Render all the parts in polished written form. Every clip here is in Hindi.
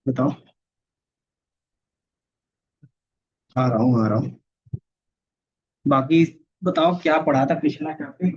बताओ। आ रहा हूँ आ रहा हूँ। बाकी बताओ क्या पढ़ा था पिछला टॉपिक।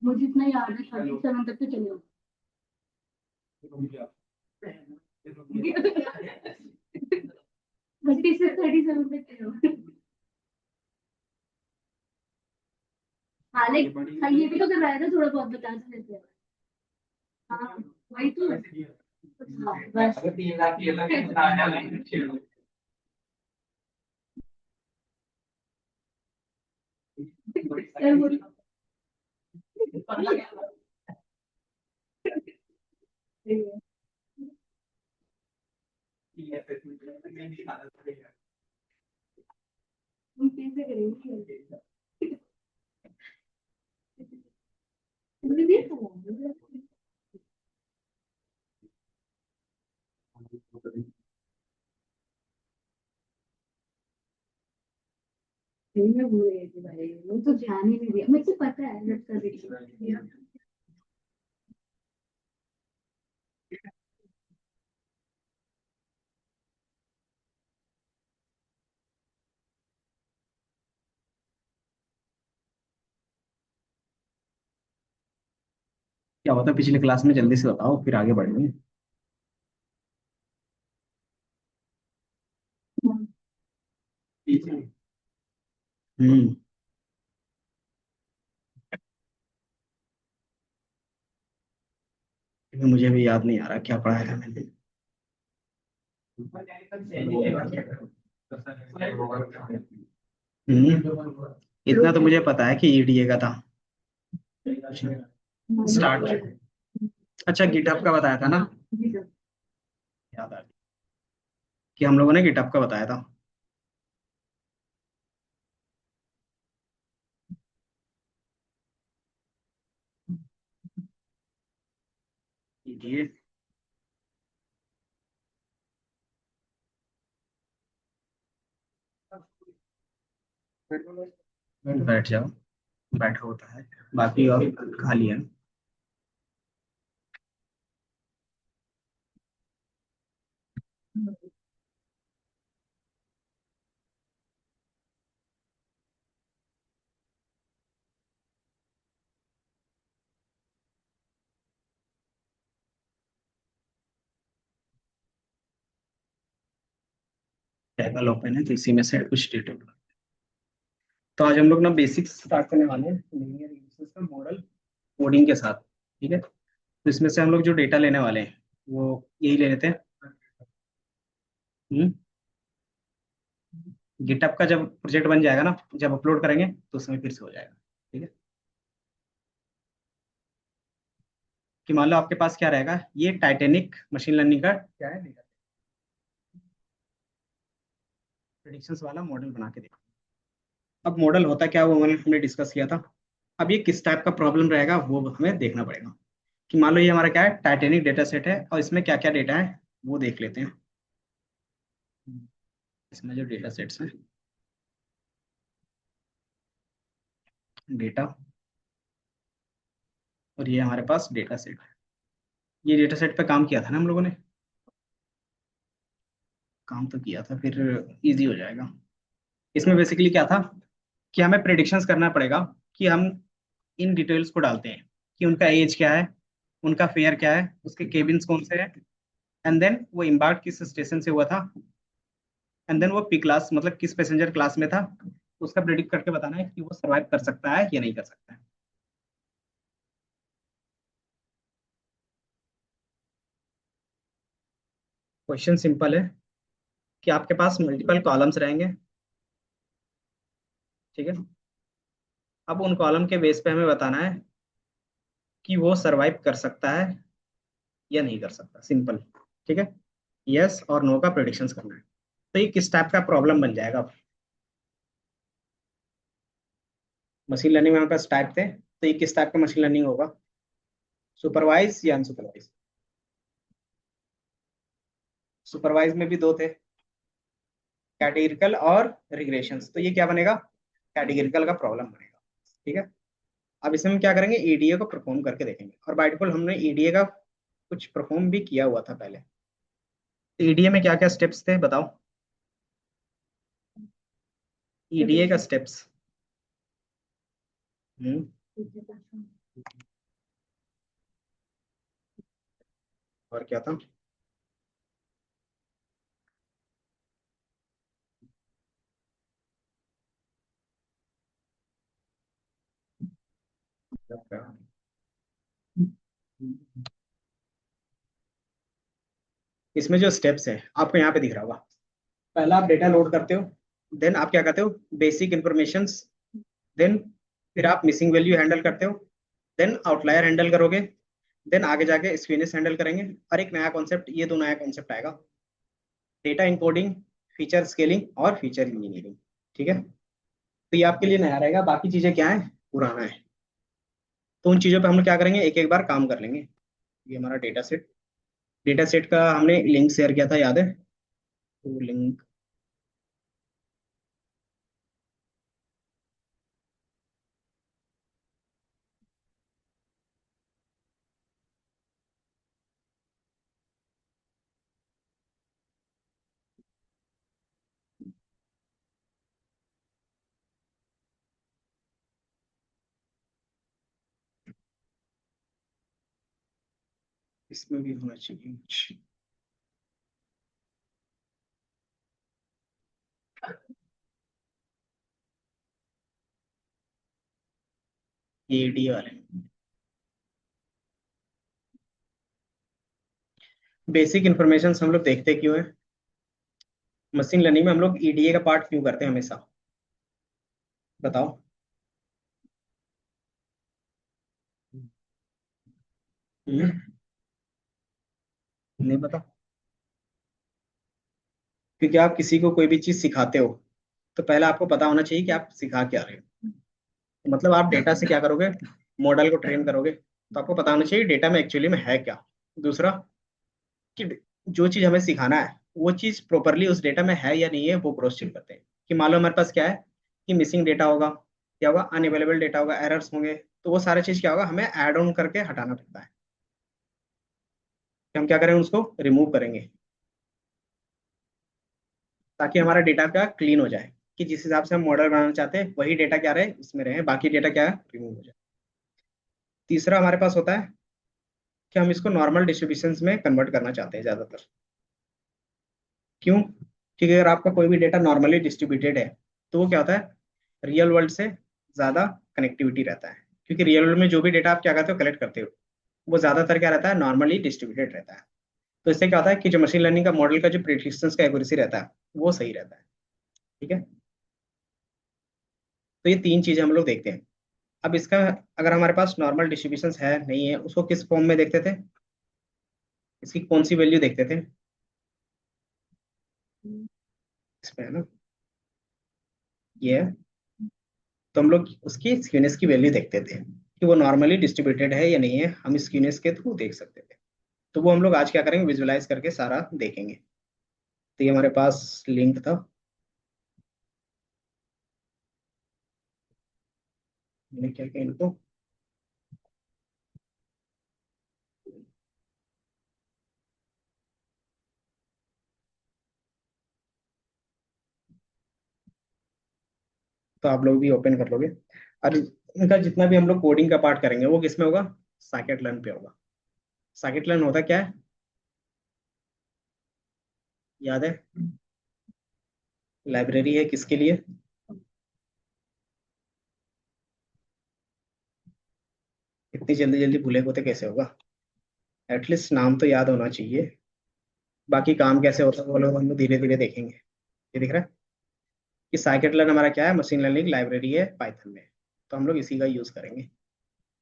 मुझे इतना याद है 37 तक तो चले। 36 37 तक चलो। हाँ लेकिन हाँ, ये भी तो करवाया था, थोड़ा बहुत बता तो देते हैं। हाँ वही तो। हाँ, बस। हम कैसे करेंगे? तुमने भी खाया? नहीं, मैं भूल गई थी भाई, वो तो ध्यान ही नहीं दिया, मुझे पता है लड़का देखिए। क्या होता पिछले क्लास में, जल्दी से बताओ फिर आगे बढ़ेंगे। हम्म। मुझे भी याद नहीं आ रहा क्या पढ़ाया था मैंने। इतना तो मुझे पता है कि ईडीए का था स्टार्ट। अच्छा गिटहब का बताया था ना। याद आ गया कि हम लोगों ने गिटहब का बताया था। ईडीए। बैठ जाओ। बैठा होता है। बाकी और खाली है। टेबल ओपन है तो इसी में से कुछ डिटेल। तो आज हम लोग ना बेसिक्स स्टार्ट करने वाले हैं लीनियर रिलेशंस का मॉडल कोडिंग के साथ। ठीक है, तो इसमें से हम लोग जो डेटा लेने वाले हैं वो यही ले लेते हैं। हम्म। गिटअप का जब प्रोजेक्ट बन जाएगा ना, जब अपलोड करेंगे तो उसमें फिर से हो जाएगा। ठीक है, कि मान लो आपके पास क्या रहेगा, ये टाइटेनिक मशीन लर्निंग का क्या है डेटा, प्रेडिक्शंस वाला मॉडल बना के देखो। अब मॉडल होता क्या है, वो हमने डिस्कस किया था। अब ये किस टाइप का प्रॉब्लम रहेगा वो हमें देखना पड़ेगा। कि मान लो ये हमारा क्या है, टाइटेनिक डेटा सेट है और इसमें क्या क्या डेटा है वो देख लेते हैं। इसमें जो डेटा सेट्स हैं, डेटा, और ये हमारे पास डेटा सेट है। ये डेटा सेट पे काम किया था ना हम लोगों ने। काम तो किया था, फिर इजी हो जाएगा। इसमें बेसिकली क्या था कि हमें प्रेडिक्शंस करना पड़ेगा कि हम इन डिटेल्स को डालते हैं कि उनका एज क्या है, उनका फेयर क्या है, उसके केबिन्स कौन से हैं, एंड देन वो इम्बार्क किस स्टेशन से हुआ था, एंड देन वो पी क्लास मतलब किस पैसेंजर क्लास में था, उसका प्रेडिक्ट करके बताना है कि वो सर्वाइव कर सकता है या नहीं कर सकता है। क्वेश्चन सिंपल है कि आपके पास मल्टीपल कॉलम्स रहेंगे, ठीक है। अब उन कॉलम के बेस पे हमें बताना है कि वो सरवाइव कर सकता है या नहीं कर सकता, सिंपल, ठीक है। यस और नो का प्रेडिक्शंस करना है। तो ये किस टाइप का प्रॉब्लम बन जाएगा। मशीन लर्निंग में हमारे पास टाइप थे, तो ये किस टाइप का मशीन लर्निंग होगा, सुपरवाइज या अनसुपरवाइज। सुपरवाइज में भी दो थे, कैटेगरिकल और रिग्रेशंस, तो ये क्या बनेगा, कैटेगरिकल का प्रॉब्लम बनेगा, ठीक है। अब इसमें हम क्या करेंगे, ईडीए को परफॉर्म करके देखेंगे, और बाय डिफॉल्ट हमने ईडीए का कुछ परफॉर्म भी किया हुआ था पहले। तो ईडीए में क्या क्या स्टेप्स थे बताओ, ईडीए का स्टेप्स। हम्म। और क्या था। इसमें जो स्टेप्स है आपको यहाँ पे दिख रहा होगा। पहला आप डेटा लोड करते हो, देन आप क्या करते हो, बेसिक इंफॉर्मेशंस, देन फिर आप मिसिंग वैल्यू हैंडल करते हो, देन आउटलायर हैंडल करोगे, देन आगे जाके स्क्वीनेस हैंडल करेंगे, और एक नया कॉन्सेप्ट, ये दो नया कॉन्सेप्ट आएगा, डेटा इंकोडिंग, फीचर स्केलिंग और फीचर इंजीनियरिंग, ठीक है। तो ये आपके लिए नया रहेगा, बाकी चीजें क्या है, पुराना है। तो उन चीजों पे हम लोग क्या करेंगे, एक एक बार काम कर लेंगे। ये हमारा डेटा सेट, डेटा सेट का हमने लिंक शेयर किया था, याद है, तो लिंक इसमें भी होना चाहिए। ये डी वाले बेसिक इन्फॉर्मेशन हम लोग देखते क्यों है, मशीन लर्निंग में हम लोग ईडीए का पार्ट क्यों करते हैं हमेशा, बताओ। हम्म, नहीं पता। क्योंकि आप किसी को कोई भी चीज सिखाते हो, तो पहले आपको पता होना चाहिए कि आप सिखा क्या रहे हो। तो मतलब आप डेटा से क्या करोगे, मॉडल को ट्रेन करोगे, तो आपको पता होना चाहिए डेटा में एक्चुअली में है क्या। दूसरा, कि जो चीज हमें सिखाना है वो चीज प्रॉपरली उस डेटा में है या नहीं है, वो क्रॉस चेक करते हैं। कि मान लो हमारे पास क्या है, कि मिसिंग डेटा होगा, क्या होगा, अनअवेलेबल डेटा होगा, एरर्स होंगे, तो वो सारा चीज क्या होगा, हमें ऐड ऑन करके हटाना पड़ता है। कि हम क्या करेंगे, उसको रिमूव करेंगे, ताकि हमारा डेटा क्या क्लीन हो जाए, कि जिस हिसाब से हम मॉडल बनाना चाहते हैं वही डेटा क्या रहे इसमें रहे, बाकी डेटा क्या है, रिमूव हो जाए। तीसरा हमारे पास होता है कि हम इसको नॉर्मल डिस्ट्रीब्यूशंस में कन्वर्ट करना चाहते हैं ज्यादातर। क्यों, क्योंकि अगर आपका कोई भी डेटा नॉर्मली डिस्ट्रीब्यूटेड है, तो वो क्या होता है, रियल वर्ल्ड से ज्यादा कनेक्टिविटी रहता है। क्योंकि रियल वर्ल्ड में जो भी डेटा आप क्या करते हो, कलेक्ट करते हो, वो ज्यादातर क्या रहता है, नॉर्मली डिस्ट्रीब्यूटेड रहता है। तो इससे क्या होता है कि जो मशीन लर्निंग का मॉडल का जो प्रिडिक्शंस का एक्यूरेसी रहता है, वो सही रहता है, ठीक है। तो ये तीन चीजें हम लोग देखते हैं। अब इसका, अगर हमारे पास नॉर्मल डिस्ट्रीब्यूशन है नहीं है, उसको किस फॉर्म में देखते थे, इसकी कौन सी वैल्यू देखते थे, इसमें है ना, ये है। तो हम लोग उसकी स्क्यूनेस की वैल्यू देखते थे कि वो नॉर्मली डिस्ट्रीब्यूटेड है या नहीं है, हम स्क्यूनेस के थ्रू देख सकते थे। तो वो हम लोग आज क्या करेंगे, विजुलाइज करके सारा देखेंगे। तो ये हमारे पास लिंक था, मैंने क्या किया इनको, तो आप लोग भी ओपन कर लोगे। और इनका जितना भी हम लोग कोडिंग का पार्ट करेंगे वो किस में होगा, साइकेट लर्न पे होगा। scikit-learn होता क्या है, याद है? लाइब्रेरी है किसके लिए? इतनी जल्दी जल्दी भूले को तो कैसे होगा? एटलीस्ट नाम तो याद होना चाहिए। बाकी काम कैसे होता है वो लोग हम लोग धीरे धीरे देखेंगे। ये दिख रहा है कि साइकिट लर्न हमारा क्या है, मशीन लर्निंग लाइब्रेरी है पाइथन में। तो हम लोग इसी का यूज करेंगे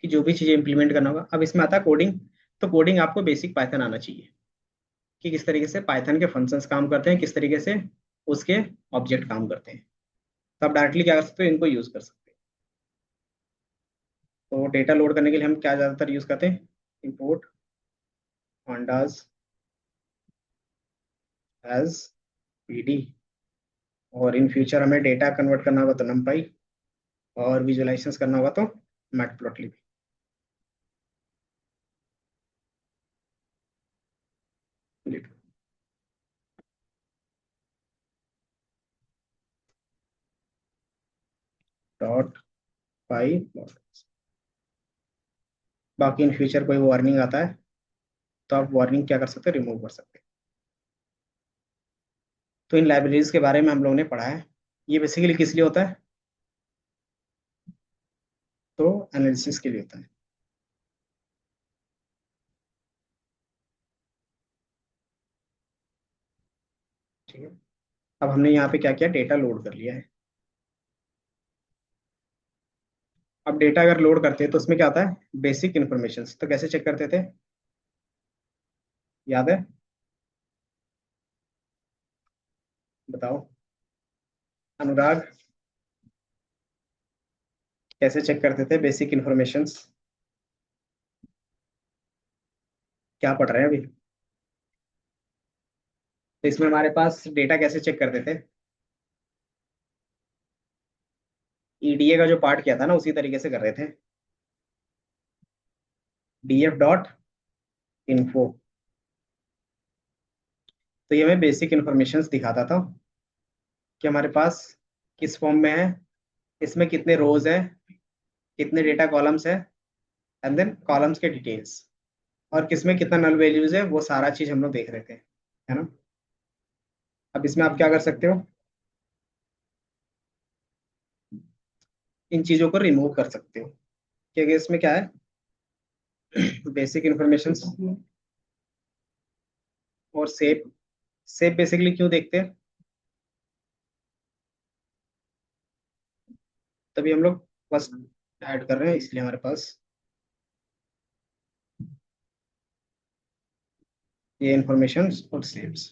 कि जो भी चीजें इंप्लीमेंट करना होगा। अब इसमें आता है कोडिंग। तो कोडिंग आपको बेसिक पाइथन आना चाहिए कि किस तरीके से पाइथन के फंक्शंस काम करते हैं, किस तरीके से उसके ऑब्जेक्ट काम करते हैं। तो आप डायरेक्टली क्या कर सकते हो, इनको यूज कर सकते हैं। तो डेटा लोड करने के लिए हम क्या ज्यादातर यूज करते हैं, इंपोर्ट पांडाज एज पीडी। और इन फ्यूचर हमें डेटा कन्वर्ट करना होगा तो numpy, और विजुअलाइजेशन करना होगा तो मैटप्लॉटलिब। डॉट पाई। बाकी इन फ्यूचर कोई वार्निंग आता है तो आप वार्निंग क्या कर सकते हैं, रिमूव कर सकते हैं। तो इन लाइब्रेरीज के बारे में हम लोगों ने पढ़ा है। ये बेसिकली किस लिए होता है, तो एनालिसिस के लिए होता है। ठीक है। अब हमने यहाँ पे क्या किया, डेटा लोड कर लिया है। अब डेटा अगर लोड करते हैं तो उसमें क्या आता है, बेसिक इन्फॉर्मेशन। तो कैसे चेक करते थे, याद है? बताओ अनुराग, कैसे चेक करते थे बेसिक इन्फॉर्मेशंस? क्या पढ़ रहे हैं अभी? तो इसमें हमारे पास डेटा कैसे चेक करते थे, ईडीए का जो पार्ट किया था ना उसी तरीके से कर रहे थे। DF dot info. तो ये हमें बेसिक इन्फॉर्मेशन दिखाता था कि हमारे पास किस फॉर्म में है, इसमें कितने रोज है, कितने डेटा कॉलम्स है, एंड देन कॉलम्स के डिटेल्स, और किसमें कितना नल वैल्यूज है, वो सारा चीज हम लोग देख रहे थे, है ना? अब इसमें आप क्या कर सकते हो, इन चीजों को रिमूव कर सकते हो, क्योंकि इसमें क्या है, बेसिक इन्फॉर्मेशन। और सेप, सेप बेसिकली क्यों देखते हैं, तभी हम लोग फर्स्ट ऐड कर रहे हैं, इसलिए हमारे पास ये इन्फॉर्मेशन और सेव्स।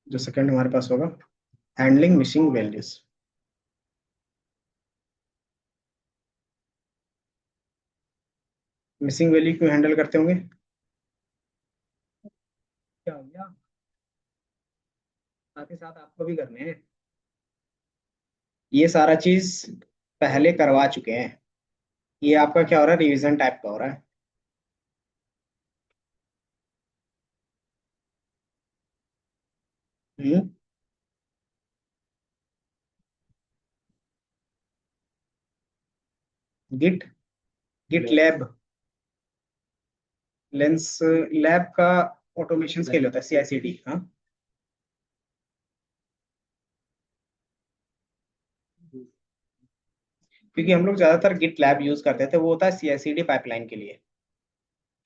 जो सेकंड हमारे पास होगा, handling missing values. Missing value क्यों हैंडल करते होंगे, क्या हो गया? साथ ही साथ आपको भी करने हैं, ये सारा चीज पहले करवा चुके हैं। ये आपका क्या हो रहा है, रिवीजन टाइप का हो रहा है। Hmm. Git, GitLab, lens lab का ऑटोमेशन के लिए होता है, सीआईसीडी। हाँ, क्योंकि हम लोग ज्यादातर गिट लैब यूज करते थे, वो होता है सीआईसीडी पाइपलाइन के लिए,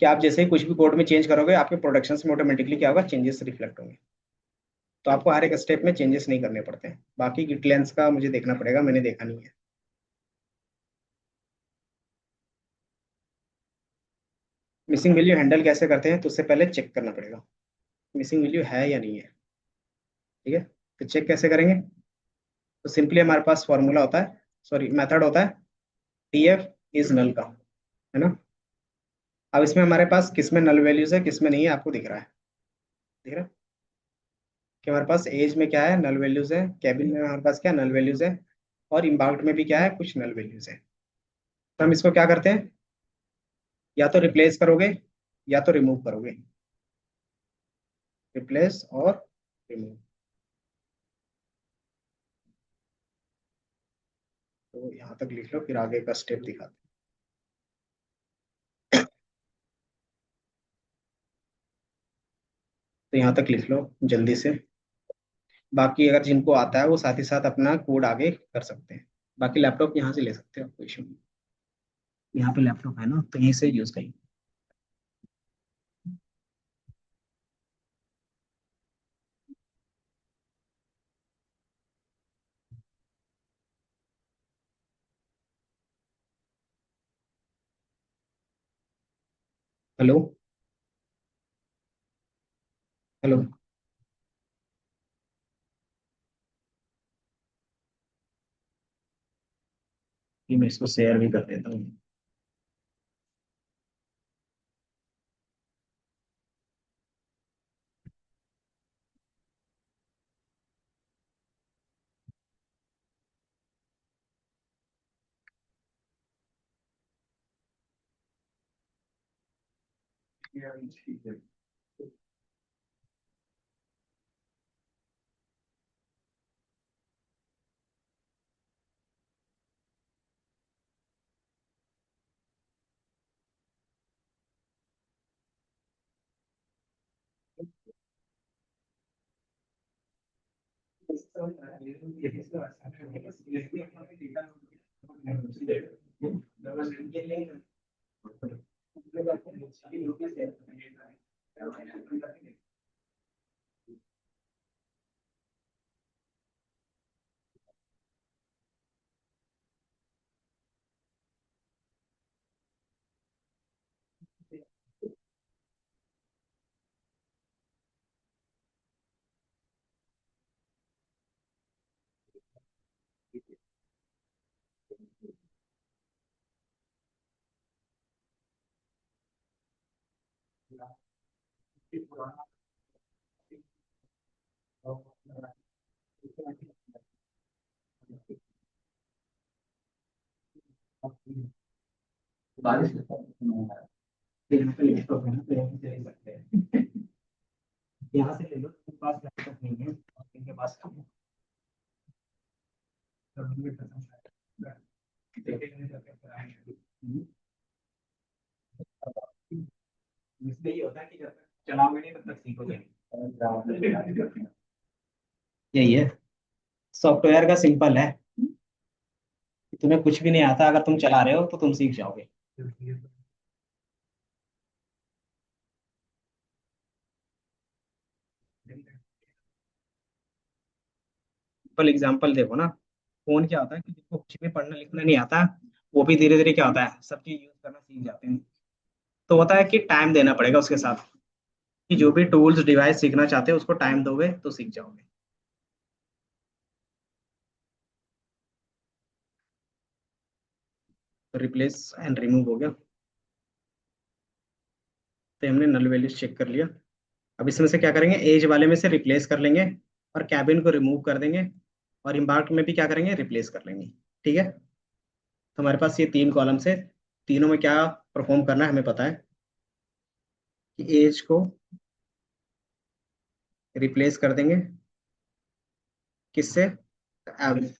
कि आप जैसे ही कुछ भी कोड में चेंज करोगे आपके प्रोडक्शन में ऑटोमेटिकली क्या होगा, चेंजेस रिफ्लेक्ट होंगे। तो आपको हर एक स्टेप में चेंजेस नहीं करने पड़ते हैं। बाकी गिट लेंस का मुझे देखना पड़ेगा, मैंने देखा नहीं है। मिसिंग वैल्यू हैंडल कैसे करते हैं, तो उससे पहले चेक करना पड़ेगा मिसिंग वैल्यू है या नहीं है। ठीक है, तो चेक कैसे करेंगे, तो सिंपली हमारे पास फॉर्मूला होता है, सॉरी मेथड होता है, डीएफ इज नल का, है ना? अब इसमें हमारे पास किस में नल वैल्यूज है किस में नहीं है, आपको दिख रहा है? दिख रहा है कि हमारे पास एज में क्या है, नल वैल्यूज है, कैबिन में हमारे पास क्या नल वैल्यूज है, और इम्बाउट में भी क्या है, कुछ नल वैल्यूज है। तो हम इसको क्या करते हैं, या तो रिप्लेस करोगे या तो रिमूव करोगे, रिप्लेस और रिमूव। तो यहाँ तक लिख लो, फिर आगे का स्टेप दिखाते हैं। तो यहाँ तक लिख लो जल्दी से। बाकी अगर जिनको आता है वो साथ ही साथ अपना कोड आगे कर सकते हैं। बाकी लैपटॉप यहाँ से ले सकते हो, कोई इशू नहीं। यहाँ पे लैपटॉप है ना, तो यहीं से यूज करिए। हेलो। हेलो। ये मैं इसको शेयर भी कर देता हूँ। बारिश यहाँ पे लैपटॉप है ना, तो यहाँ से ले सकते हैं। यहाँ से ले लो, तुम्हारे पास लैपटॉप नहीं है और इनके पास कम है। इसलिए ये होता है कि जब तक चलाओगे नहीं तब तक सीखोगे नहीं। यही है, सॉफ्टवेयर का सिंपल है कि तुम्हें कुछ भी नहीं आता, अगर तुम चला रहे हो तो तुम सीख जाओगे। सिंपल एग्जांपल देखो ना। फोन क्या होता है कि जिसको कुछ भी पढ़ना लिखना नहीं आता, वो भी धीरे धीरे क्या होता है, सब चीज यूज करना सीख जाते हैं। तो होता है कि टाइम देना पड़ेगा उसके साथ, कि जो भी टूल्स डिवाइस सीखना चाहते हो उसको टाइम दोगे तो सीख जाओगे। तो रिप्लेस एंड रिमूव हो गया। तो हमने नल वैल्यूज चेक कर लिया। अब इसमें से क्या करेंगे, एज वाले में से रिप्लेस कर लेंगे, और कैबिन को रिमूव कर देंगे, और इम्बार्क में भी क्या करेंगे, रिप्लेस कर लेंगे। ठीक है। तो हमारे पास ये तीन कॉलम से, तीनों में क्या परफॉर्म करना है हमें पता है, कि एज को रिप्लेस कर देंगे किससे, एवरेज।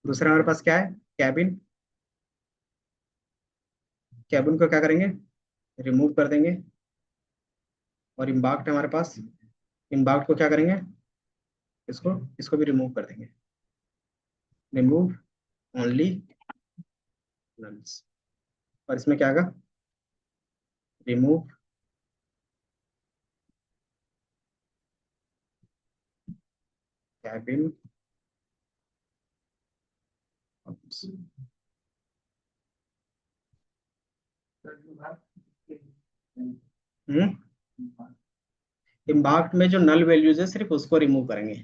दूसरा हमारे पास क्या है, कैबिन। कैबिन को क्या करेंगे, रिमूव कर देंगे, और इम्बार्क्ड है हमारे पास, इम्बार्क्ड को क्या करेंगे, इसको इसको भी रिमूव कर देंगे। Remove only nulls. और इसमें क्या आएगा, रिमूव कैबिन। हम्म। इम्बार्क्ड में जो नल वैल्यूज है सिर्फ उसको रिमूव करेंगे।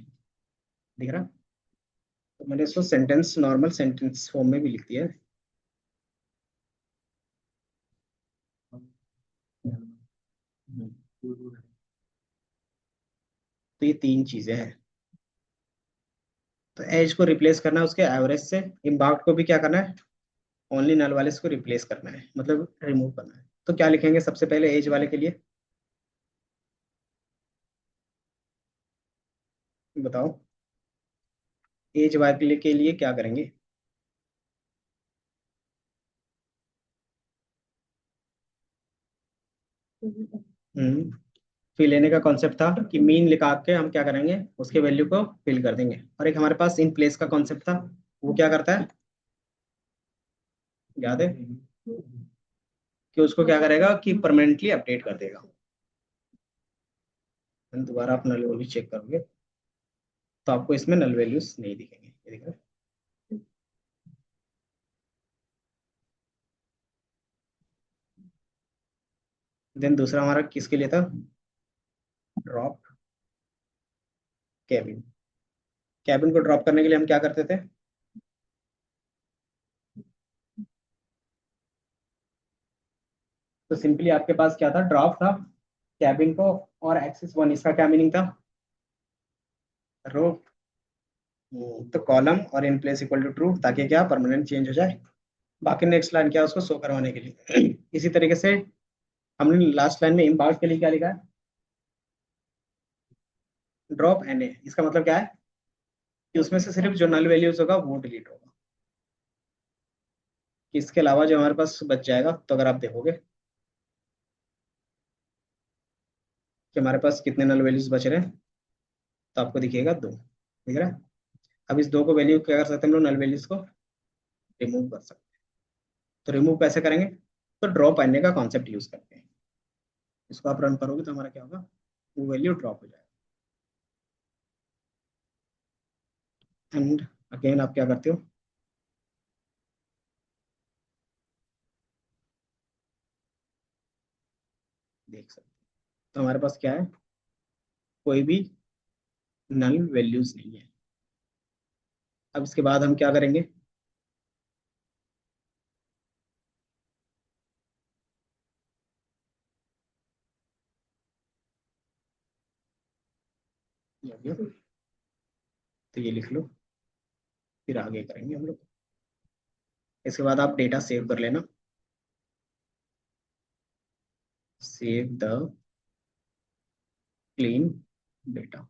दिख रहा। तो मैंने इसको सेंटेंस, नॉर्मल सेंटेंस फॉर्म में भी लिख दिया है। तो ये तीन चीजें हैं। तो एज को रिप्लेस करना है उसके एवरेज से, इम्बाउंड को भी क्या करना है, ओनली नल वाले को रिप्लेस करना है, मतलब रिमूव करना है। तो क्या लिखेंगे सबसे पहले एज वाले के लिए, बताओ। एज वाले के लिए क्या करेंगे। हम्म। फिल लेने का कॉन्सेप्ट था कि मीन लिखा के हम क्या करेंगे, उसके वैल्यू को फिल कर देंगे। और एक हमारे पास इन प्लेस का कॉन्सेप्ट था, वो क्या करता है, याद है, कि उसको क्या करेगा कि परमानेंटली अपडेट कर देगा। दोबारा आप नल वैल्यू चेक करोगे तो आपको इसमें नल वैल्यूज नहीं दिखेंगे, ये दिख रहा है। देन दूसरा हमारा किसके लिए था, ड्रॉप कैबिन। कैबिन को ड्रॉप करने के लिए हम क्या करते थे, तो सिंपली आपके पास क्या था, ड्रॉप था कैबिन को, और एक्सिस वन इसका क्या मीनिंग था, रो। तो कॉलम और in place equal to true, ताकि क्या परमानेंट चेंज हो जाए। बाकी नेक्स्ट लाइन क्या है, उसको शो करवाने के लिए। इसी तरीके से हमने लास्ट लाइन में इम्बाउंड के लिए क्या लिखा है, ड्रॉप एन ए। इसका मतलब क्या है कि उसमें से सिर्फ जो नल वैल्यूज होगा वो डिलीट होगा, कि इसके अलावा जो हमारे पास बच जाएगा। तो अगर आप देखोगे कि हमारे पास कितने नल वैल्यूज बच रहे हैं, तो आपको दिखेगा दो, दिख रहा है। अब इस दो को वैल्यू क्या कर सकते हैं, हम लोग नल वैल्यूज को रिमूव कर सकते हैं। तो रिमूव कैसे करेंगे, तो ड्रॉप एन ए का कॉन्सेप्ट यूज करते हैं। इसको आप रन करोगे तो हमारा क्या होगा, वो वैल्यू ड्रॉप हो जाएगा। एंड अगेन आप क्या करते हो, देख सकते हो। तो हमारे पास क्या है, कोई भी नल वैल्यूज नहीं है। अब इसके बाद हम क्या करेंगे, ये हो गया। तो ये लिख लो, फिर आगे करेंगे हम लोग। इसके बाद आप डेटा सेव कर लेना, save the clean data.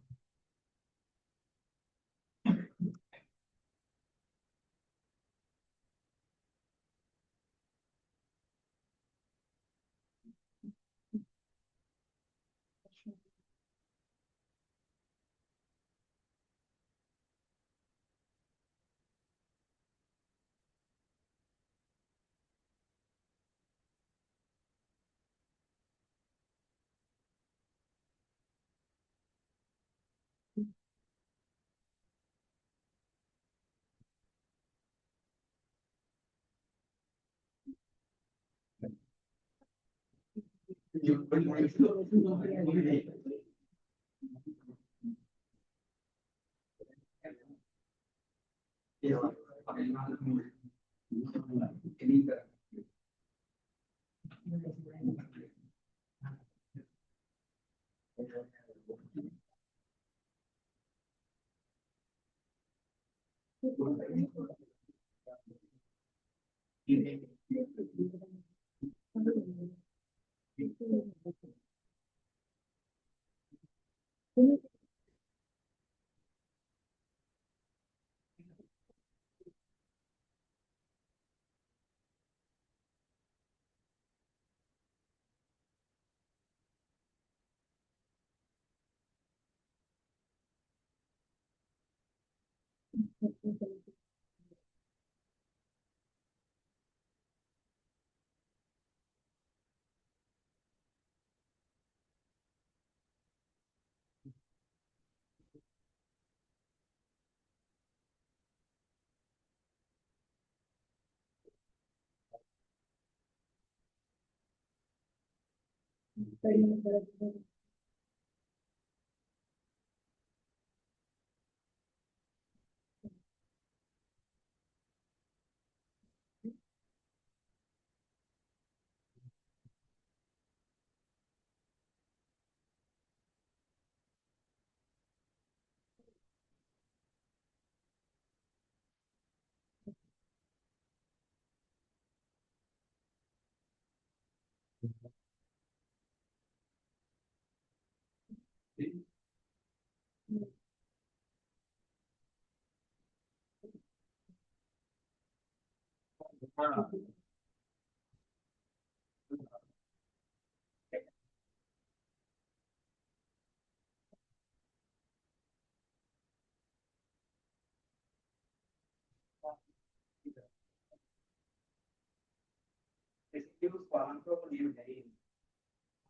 Basically उस कॉलम को नेम है ही नहीं,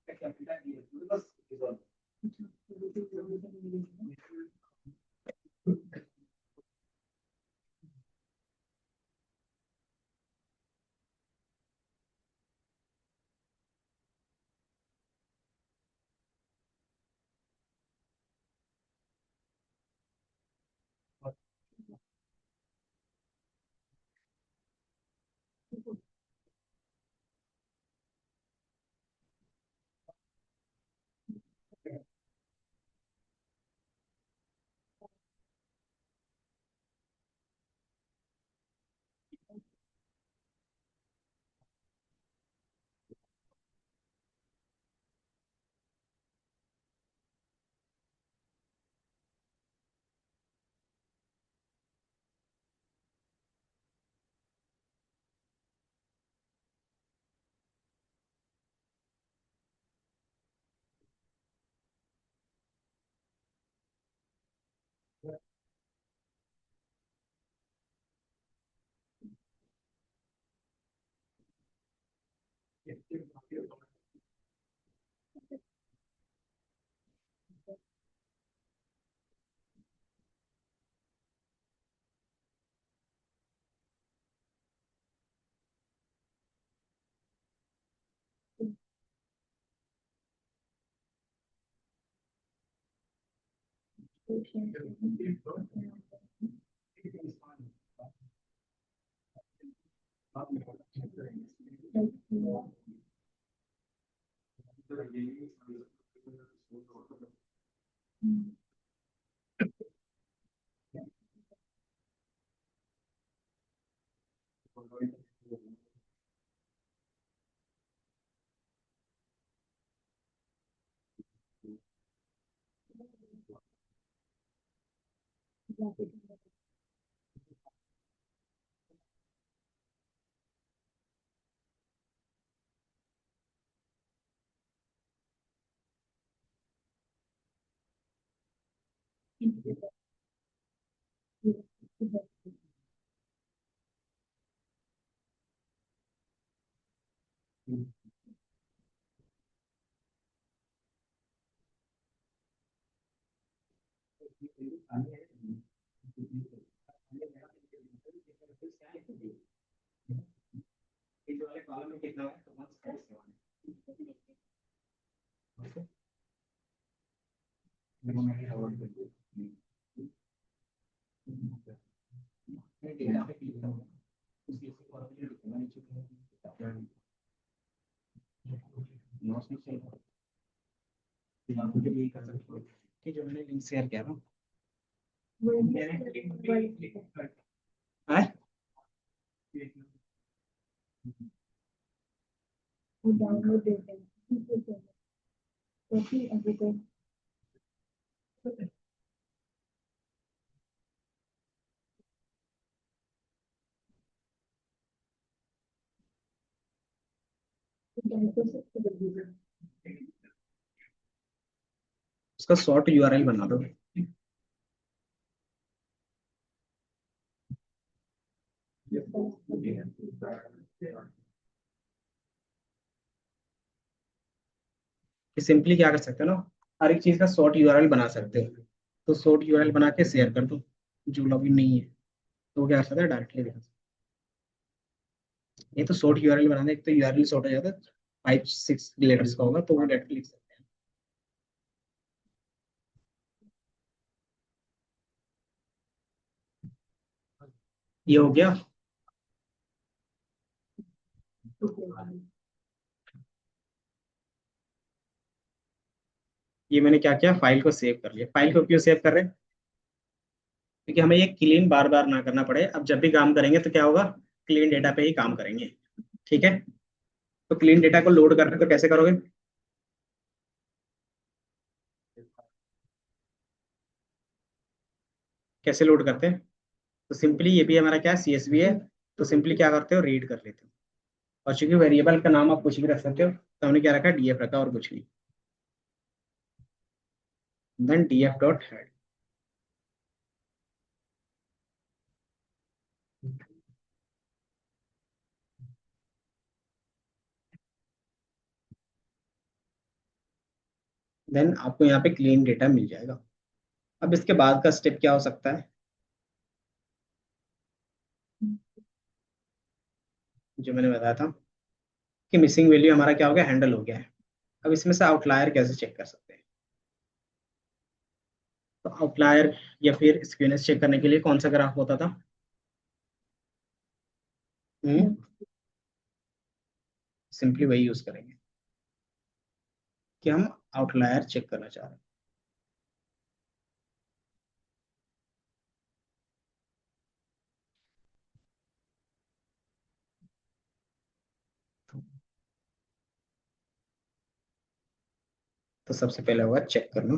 कैपिटल ये बस रिजॉल्व। वाले कॉलम में कितना है तो once का डेटा पे क्लिक करूंगा उसकी फॉर्मूले लिखूंगा नीचे नोट्स में चाहिए दिमाग के लिए कर सकते हो कि जो मैंने लिंक शेयर किया था है डाउनलोड देते हैं क्योंकि अभी तो उसका शॉर्ट यूआरएल बना दो कि सिंपली क्या कर सकते हो ना, हर एक चीज का शॉर्ट यूआरएल बना सकते हो। तो शॉर्ट यूआरएल बना के शेयर कर दो, जो लॉगिन नहीं है तो वो क्या कर सकता है, डायरेक्टली दिखा सकता है। ये तो शॉर्ट यूआरएल बनाना, एक तो यूआरएल शॉर्ट हो जाता है, 5-6 लेटर्स का होगा तो वो डायरेक्टली लिख सकते हैं। ये हो गया। ये मैंने क्या किया, फाइल को सेव कर लिया। फाइल को क्यों सेव कर रहे हैं, क्योंकि हमें ये क्लीन बार बार ना करना पड़े। अब जब भी काम करेंगे तो क्या होगा, क्लीन डेटा पे ही काम करेंगे। ठीक है, तो क्लीन डेटा को लोड करना है तो कैसे करोगे, कैसे लोड करते हैं। तो सिंपली ये भी हमारा क्या सीएसवी है, तो सिंपली क्या करते हो, रीड कर लेते हो। और चूंकि वेरिएबल का नाम आप कुछ भी रख सकते हो, तो हमने क्या रखा, डीएफ रखा और कुछ नहीं। Then DF dot head. Then आपको यहाँ पे क्लीन डेटा मिल जाएगा। अब इसके बाद का स्टेप क्या हो सकता है, जो मैंने बताया था कि मिसिंग वैल्यू हमारा क्या हो गया, हैंडल हो गया है। अब इसमें से आउटलायर कैसे चेक कर सकते हैं, तो आउटलायर या फिर स्क्यूनेस चेक करने के लिए कौन सा ग्राफ होता था, सिंपली वही यूज करेंगे कि हम आउटलायर चेक करना चाह रहे हैं। तो सबसे पहले होगा चेक करना।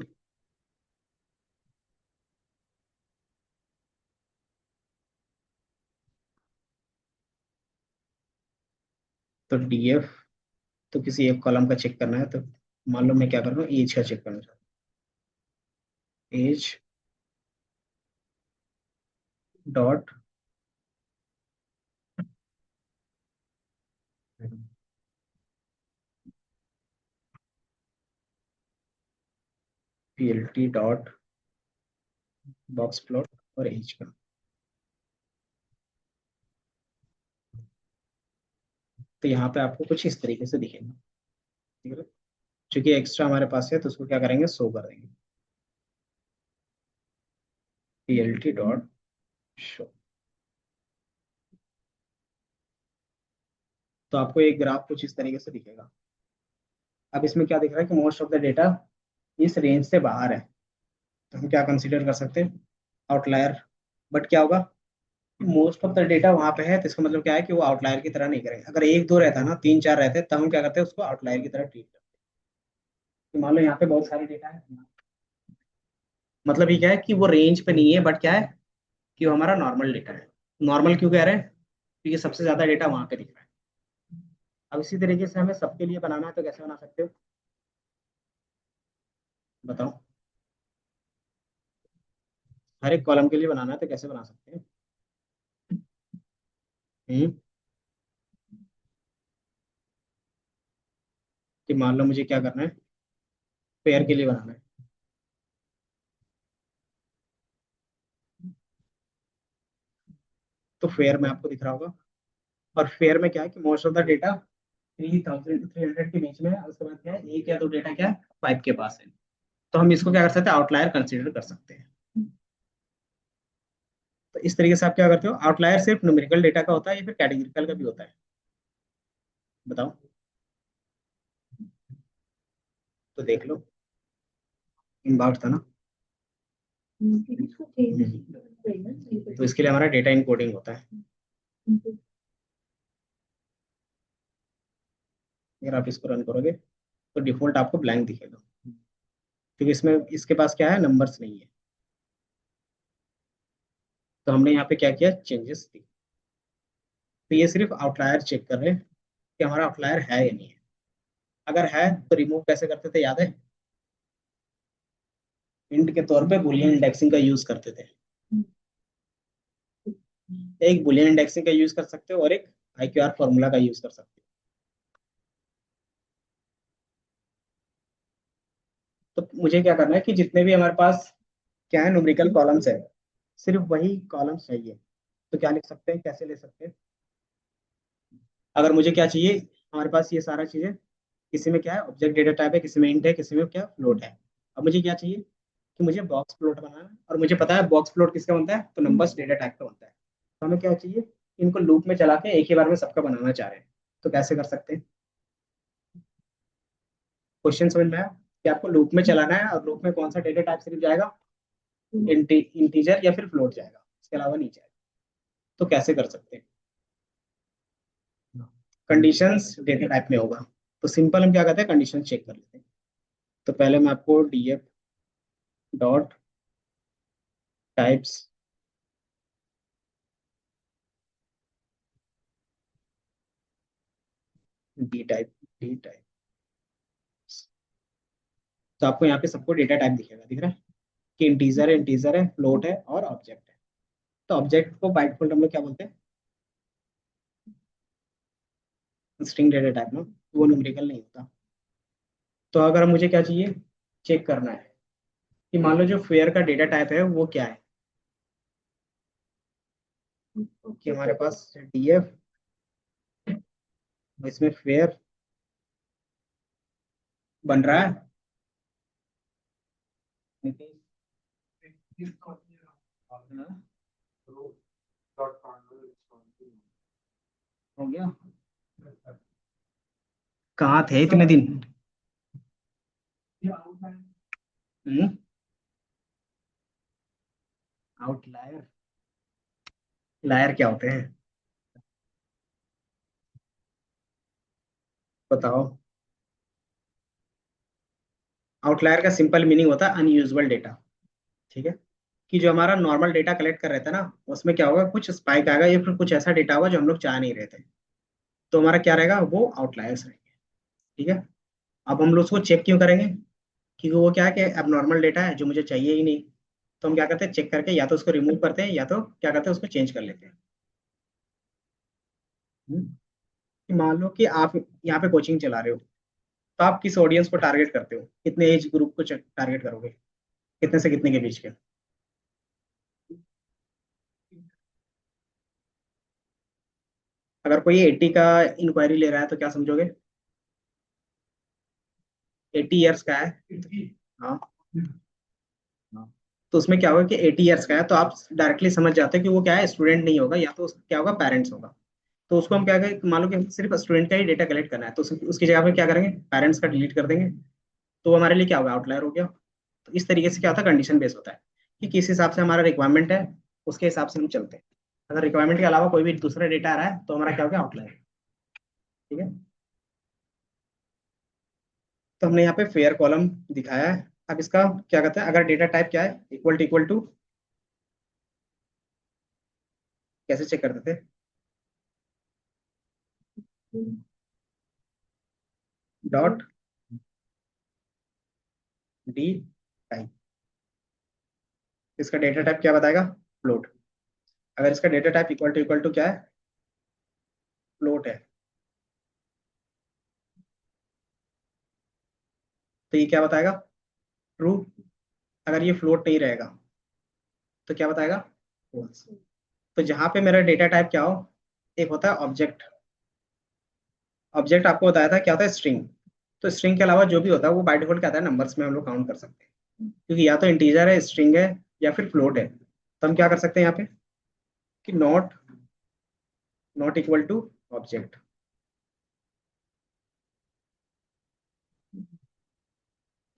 तो डीएफ, तो किसी एक कॉलम का चेक करना है, तो मान लो मैं क्या कर रहा हूँ, एज का चेक करना चाहता हूँ, as dot PLT dot box plot और एज का। तो यहाँ पे आपको कुछ इस तरीके से दिखेगा, ठीक है। चूंकि एक्स्ट्रा हमारे पास है तो उसको क्या करेंगे, शो कर देंगे, पीएलटी डॉट शो। तो आपको एक ग्राफ कुछ इस तरीके से दिखेगा। अब इसमें क्या दिख रहा है कि मोस्ट ऑफ द डेटा इस रेंज से बाहर है, तो हम क्या कंसीडर कर सकते हैं, आउटलायर। बट क्या होगा, मोस्ट ऑफ द डेटा वहां पे है, तो इसका मतलब क्या है कि वो आउटलायर की तरह नहीं करेंगे। अगर एक दो रहता ना, तीन चार रहते, तब हम क्या करते हैं, उसको आउटलायर की तरह ट्रीट करते हैं। तो मान लो यहाँ पे बहुत सारे डेटा है, मतलब ये क्या है कि वो रेंज पे नहीं है, बट क्या है कि वो हमारा नॉर्मल डेटा है। नॉर्मल क्यों कह रहे हैं, क्योंकि सबसे ज्यादा डेटा वहां पे दिख रहा है। अब इसी तरीके से हमें सबके लिए बनाना है, तो कैसे बना सकते हो, बताओ। हर एक कॉलम के लिए बनाना है तो कैसे बना सकते हैं। हम्म, कि मान लो मुझे क्या करना है, पेयर के लिए बनाना है। तो फेयर में आपको दिख रहा होगा, और फेयर में क्या है कि मोस्ट ऑफ द डेटा 3000 के बीच में है, और उसके बाद क्या है, एक या दो डेटा क्या है, 5 के पास है। तो हम इसको क्या कर सकते हैं, आउटलायर कंसीडर कर सकते हैं। तो इस तरीके से आप क्या करते हो, आउटलायर सिर्फ न्यूमेरिकल डेटा का होता है या फिर कैटेगरिकल का भी होता है, बताओ। तो देख लो, इनबाउट था ना। तो इसके लिए हमारा डेटा इनकोडिंग होता है। अगर आप इसको रन करोगे तो डिफॉल्ट आपको ब्लैंक दिखेगा, क्योंकि इसमें इसके पास क्या है, नंबर्स नहीं है। तो हमने यहाँ पे क्या किया, चेंजेस दी। तो ये सिर्फ आउटलायर चेक कर रहे हैं कि हमारा आउटलायर है या नहीं है। अगर है तो रिमूव कैसे करते थे, याद है, इंट के तौर पे बुलियन इंडेक्सिंग का यूज करते थे। एक बुलियन इंडेक्सिंग का यूज कर सकते हो और एक IQR फॉर्मूला का यूज कर सकते हो। तो मुझे क्या करना है कि जितने भी हमारे पास क्या है, न्यूमेरिकल कॉलम्स है, सिर्फ वही कॉलम्स चाहिए। तो क्या लिख सकते हैं, कैसे ले सकते हैं, अगर मुझे क्या चाहिए, हमारे पास ये सारा चीजें, किसी में क्या है, ऑब्जेक्ट डेटा टाइप है, किसी में इंट है, किसी में क्या फ्लोट है। अब मुझे क्या चाहिए कि मुझे बॉक्स प्लॉट बनाना है, और मुझे पता है बॉक्स प्लॉट किसका बनता है, तो नंबर्स डेटा टाइप का बनता है। तो हमें क्या चाहिए, इनको लूप में चला के एक ही बार में सबका बनाना चाह रहे हैं। तो कैसे कर सकते हैं, क्वेश्चन समझ में आया कि आपको लूप में चलाना है, और लूप में कौन सा डेटा टाइप सिर्फ जाएगा, इंटीजर या फिर फ्लोट जाएगा, इसके अलावा नहीं जाएगा। तो कैसे कर सकते हैं, कंडीशंस डेटा टाइप में होगा। तो सिंपल हम क्या करते हैं, कंडीशन चेक कर लेते हैं। तो पहले मैं आपको DF dot types D type, तो आपको यहाँ पे सबको डेटा टाइप दिखेगा, दिख रहा है कि इंटीजर है, फ्लोट है और ऑब्जेक्ट है। तो ऑब्जेक्ट को बाय डिफॉल्ट हम लोग क्या बोलते हैं, स्ट्रिंग डेटा टाइप ना, वो न्यूमेरिकल नहीं होता। तो अगर मुझे क्या चाहिए, चेक करना है कि मान लो जो फेयर का डेटा टाइप है वो क्या है। कि ओके हमारे पास डीएफ, इसमें फेयर बन रहा है। हाँ, हो गया। कहाँ थे इतने दिन? हम्म। आउटलायर, लायर क्या होते हैं बताओ? आउटलायर का सिंपल मीनिंग होता है अनयूजुअल डेटा। ठीक है, कि जो हमारा नॉर्मल डेटा कलेक्ट कर रहे थे ना, उसमें क्या होगा, कुछ स्पाइक आएगा या फिर कुछ ऐसा डेटा होगा जो हम लोग चाह नहीं रहे थे। तो हमारा क्या रहेगा, वो आउटलायर्स रहेंगे। ठीक है, अब हम लोग उसको चेक क्यों करेंगे? क्योंकि वो क्या है कि अब नॉर्मल डेटा है जो मुझे चाहिए ही नहीं। तो हम क्या करते हैं, चेक करके या तो उसको रिमूव करते हैं या तो क्या करते हैं, उसको चेंज कर लेते हैं। हम्म। कि मान लो कि आप यहाँ पे कोचिंग चला रहे हो, तो आप किस ऑडियंस को टारगेट करते हो, कितने एज ग्रुप को टारगेट करोगे, कितने से कितने के बीच के? अगर कोई 80 का इंक्वायरी ले रहा है तो क्या समझोगे? 80 ईयर्स का है। हाँ। हाँ। तो उसमें क्या होगा कि 80 ईयर्स का है, तो आप डायरेक्टली समझ जाते हो कि वो क्या है, स्टूडेंट नहीं होगा, या तो क्या होगा, पेरेंट्स होगा। तो उसको हम क्या करें, मान लो कि हमें सिर्फ स्टूडेंट का ही डेटा कलेक्ट करना है, तो उसकी जगह पे क्या करेंगे, पेरेंट्स का डिलीट कर देंगे। तो वो हमारे लिए क्या होगा, आउटलायर हो गया। तो इस तरीके से क्या होता है, कंडीशन बेस होता है कि किस हिसाब से हमारा रिक्वायरमेंट है, उसके हिसाब से हम चलते हैं। अगर रिक्वायरमेंट के अलावा कोई भी दूसरा डेटा आ रहा है तो हमारा क्या हो गया, आउटलायर। ठीक है, तो हमने यहाँ पे फेयर कॉलम दिखाया है। अब इसका क्या कहते हैं, अगर डेटा टाइप क्या है, इक्वल टू, कैसे चेक करते थे? डॉट डी टाइप, इसका डेटा टाइप क्या बताएगा, फ्लोट। अगर इसका डेटा टाइप इक्वल टू क्या है, फ्लोट है, तो ये क्या बताएगा, ट्रू। अगर ये फ्लोट नहीं रहेगा तो क्या बताएगा, false। तो जहां पे मेरा डेटा टाइप क्या हो, एक होता है ऑब्जेक्ट। ऑब्जेक्ट आपको बताया था क्या होता है, स्ट्रिंग। तो स्ट्रिंग के अलावा जो भी होता है वो बाय डिफॉल्ट क्या आता है, नंबर्स में हम लोग काउंट कर सकते हैं, क्योंकि या तो इंटीजर है, स्ट्रिंग है, या फिर फ्लोट है। तो हम क्या कर सकते हैं यहाँ पे कि not not equal to object,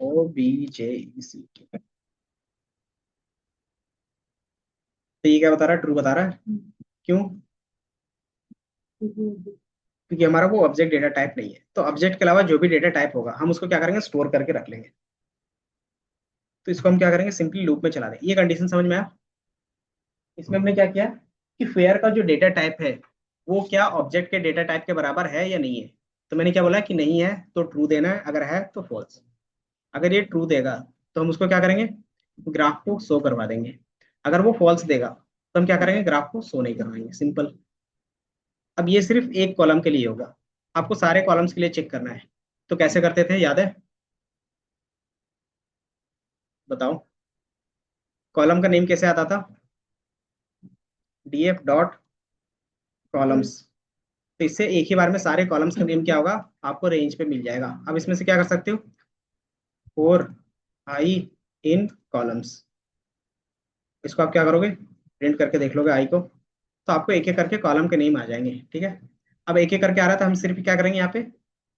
OBJEC। तो ये क्या बता रहा है, ट्रू बता रहा है। क्यों? क्योंकि हमारा वो ऑब्जेक्ट डेटा टाइप नहीं है। तो ऑब्जेक्ट के अलावा जो भी डेटा टाइप होगा हम उसको क्या करेंगे, स्टोर करके रख लेंगे। तो इसको हम क्या करेंगे, सिंपली लूप में चला देंगे। ये कंडीशन समझ में आया? इसमें हमने क्या किया कि फेयर का जो डेटा टाइप है वो क्या ऑब्जेक्ट के डेटा टाइप के बराबर है या नहीं है। तो मैंने क्या बोला कि नहीं है तो ट्रू देना है, अगर है तो फॉल्स। अगर ये ट्रू देगा तो हम उसको क्या करेंगे, ग्राफ को शो करवा देंगे। अगर वो फॉल्स देगा तो हम क्या करेंगे, ग्राफ को शो नहीं करवाएंगे, सिंपल। अब ये सिर्फ एक कॉलम के लिए होगा, आपको सारे कॉलम्स के लिए चेक करना है। तो कैसे करते थे, याद है? बताओ, कॉलम का नेम कैसे आता था, डीएफ डॉट कॉलम्स। तो इससे एक ही बार में सारे कॉलम्स का नेम क्या होगा, आपको रेंज पे मिल जाएगा। अब इसमें से क्या कर सकते हो, फोर आई इन कॉलम्स। इसको आप क्या करोगे, प्रिंट करके देख लोगे आई को, तो आपको एक एक करके कॉलम के नेम आ जाएंगे। ठीक है, अब एक एक करके आ रहा था, हम सिर्फ क्या करेंगे, यहाँ पे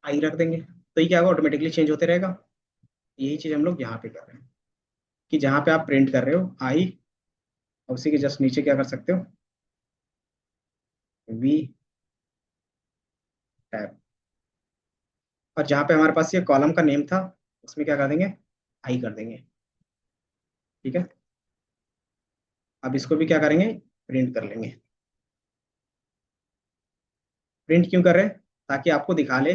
आई रख देंगे, तो ये क्या होगा, ऑटोमेटिकली चेंज होते रहेगा। यही चीज हम लोग यहाँ पे कर रहे हैं, कि जहाँ पे आप प्रिंट कर रहे हो आई, और उसी के जस्ट नीचे क्या कर सकते हो, वी टैब। और जहाँ पे हमारे पास ये कॉलम का नेम था उसमें क्या कर देंगे, आई कर देंगे। ठीक है, अब इसको भी क्या करेंगे, प्रिंट कर लेंगे। प्रिंट क्यों कर रहे हैं, ताकि आपको दिखा ले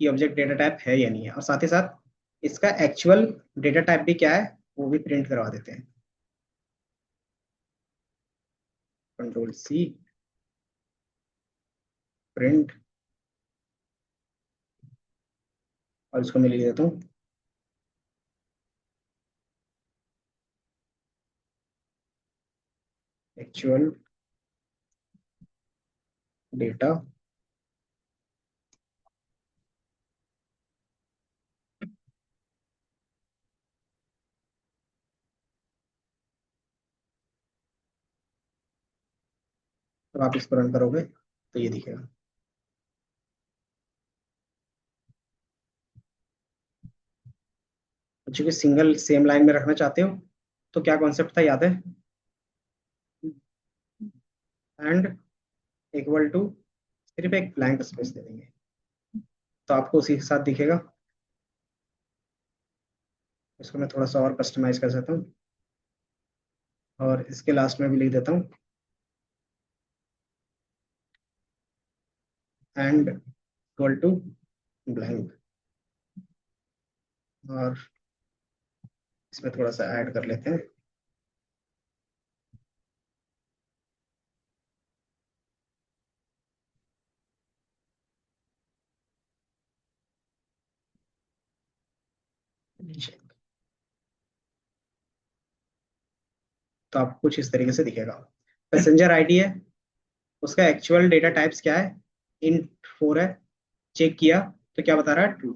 कि ऑब्जेक्ट डेटा टाइप है या नहीं है, और साथ ही साथ इसका एक्चुअल डेटा टाइप भी क्या है वो भी प्रिंट करवा देते हैं। Ctrl+C, प्रिंट, और इसको मैं लिख देता हूँ एक्चुअल डेटा तो आप इसको रन करोगे तो ये दिखेगा। चूंकि सिंगल सेम लाइन में रखना चाहते हो तो क्या कॉन्सेप्ट था याद है? एंड इक्वल टू, सिर्फ एक ब्लैंक स्पेस दे देंगे तो आपको उसी के साथ दिखेगा। इसको मैं थोड़ा सा और कस्टमाइज कर सकता हूँ और इसके लास्ट में भी लिख देता हूँ एंड इक्वल टू ब्लैंक, और इसमें थोड़ा सा ऐड कर लेते हैं। तो आपको कुछ इस तरीके से दिखेगा। पैसेंजर आईडी है, उसका एक्चुअल डेटा टाइप्स क्या है? इंट 4 है। चेक किया तो क्या बता रहा है? ट्रू।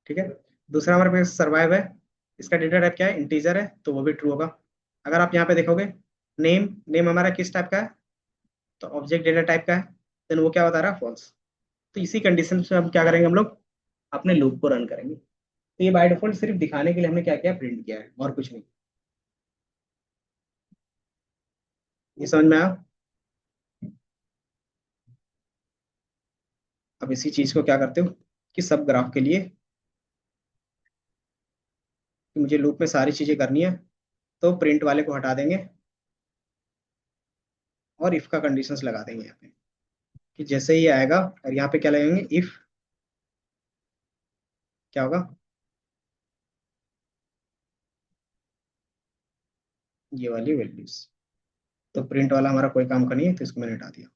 ठीक है। दूसरा हमारे पास सर्वाइव है, इसका डेटा टाइप क्या है? इंटीजर है, तो वो भी ट्रू होगा। अगर आप यहाँ पे देखोगे, नेम, नेम हमारा किस टाइप का है? तो ऑब्जेक्ट डेटा टाइप का है, देन वो क्या बता रहा है? फॉल्स। तो इसी कंडीशन से हम क्या करेंगे, हम लोग अपने लूप को रन करेंगे। तो ये बाय डिफॉल्ट सिर्फ दिखाने के लिए हमने क्या किया, प्रिंट किया है, और कुछ नहीं। ये समझ में आया? अब इसी चीज को क्या करते हो कि सब ग्राफ के लिए कि मुझे लूप में सारी चीजें करनी है, तो प्रिंट वाले को हटा देंगे और इफ का कंडीशंस लगा देंगे यहाँ पे, कि जैसे ही आएगा, और यहाँ पे क्या लगेंगे? इफ, क्या होगा? ये वाली वैल्यूज। तो प्रिंट वाला हमारा कोई काम का नहीं है, तो इसको मैंने हटा दिया।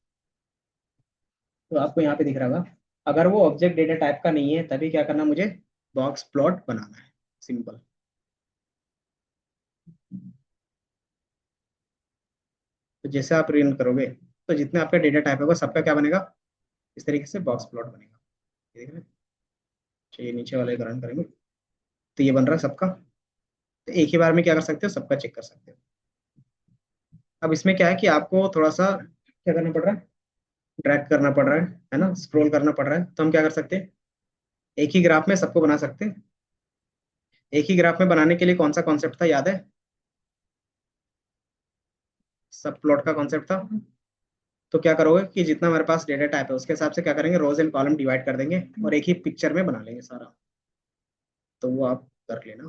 तो आपको यहाँ पे दिख रहा होगा, अगर वो ऑब्जेक्ट डेटा टाइप का नहीं है तभी क्या करना, मुझे बॉक्स प्लॉट बनाना है, सिंपल। तो जैसे आप रन करोगे तो जितने आपका डेटा टाइप होगा सबका क्या बनेगा, इस तरीके से बॉक्स प्लॉट बनेगा। ये देख रहे हैं? चलिए नीचे वाले का रन करेंगे तो ये बन रहा है सबका। तो एक ही बार में क्या कर सकते हो, सबका चेक कर सकते हो। अब इसमें क्या है कि आपको थोड़ा सा क्या करना पड़ रहा है, ड्रैग करना पड़ रहा है ना, स्क्रॉल करना पड़ रहा है। तो हम क्या कर सकते हैं, एक ही ग्राफ में सबको बना सकते हैं। एक ही ग्राफ में बनाने के लिए कौन सा कॉन्सेप्ट था, याद है? सब प्लॉट का कॉन्सेप्ट था। तो क्या करोगे कि जितना हमारे पास डेटा टाइप है उसके हिसाब से क्या करेंगे, रोज एंड कॉलम डिवाइड कर देंगे और एक ही पिक्चर में बना लेंगे सारा। तो वो आप कर लेना,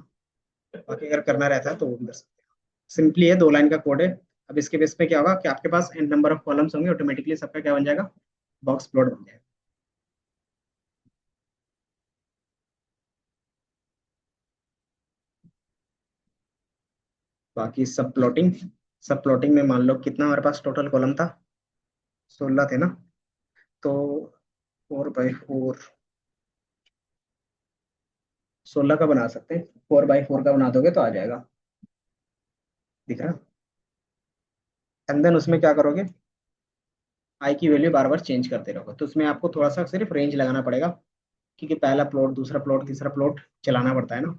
बाकी अगर करना रहता है तो वो भी कर सकते हैं। सिंपली है, 2 लाइन का कोड है। अब इसके बेस पे क्या होगा कि आपके पास एन नंबर ऑफ कॉलम्स होंगे, ऑटोमेटिकली सबका क्या बन जाएगा, बॉक्स प्लॉट बन जाएगा। बाकी सब प्लॉटिंग में मान लो कितना हमारे पास टोटल कॉलम था, 16 थे ना। तो 4 बाई 4, 16 का बना सकते हैं। 4 बाई 4 का बना दोगे तो आ जाएगा, दिख रहा? एंड देन उसमें क्या करोगे, आई की वैल्यू बार बार चेंज करते रहोगे, तो उसमें आपको थोड़ा सा सिर्फ रेंज लगाना पड़ेगा, क्योंकि पहला प्लॉट, दूसरा प्लॉट, तीसरा प्लॉट चलाना पड़ता है ना।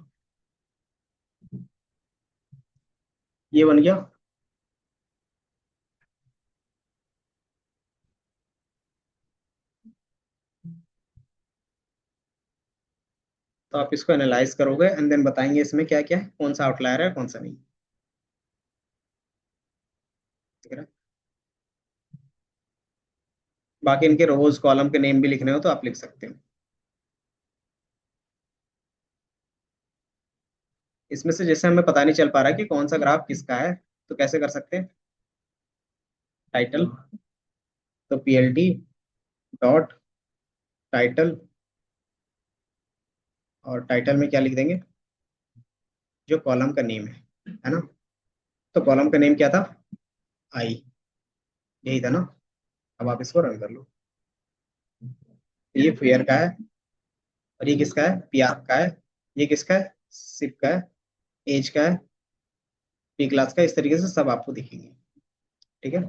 ये बन गया। तो आप इसको एनालाइज करोगे एंड देन बताएंगे इसमें क्या क्या है, कौन सा आउटलायर है, कौन सा नहीं। ठीक है ना? बाकी इनके रोज कॉलम के नेम भी लिखने हो तो आप लिख सकते हो। इसमें से जैसे हमें पता नहीं चल पा रहा है कि कौन सा ग्राफ किसका है, तो कैसे कर सकते हैं, टाइटल, तो पीएलटी डॉट टाइटल, और टाइटल में क्या लिख देंगे, जो कॉलम का नेम है ना। तो कॉलम का नेम क्या था, आई, यही था ना। अब आप इसको रन कर लो। ये फेयर का है, और ये किसका है, पीआर का है। ये किसका है, सिप का है। एज का है, पी क्लास का। इस तरीके से सब आपको दिखेंगे। ठीक है।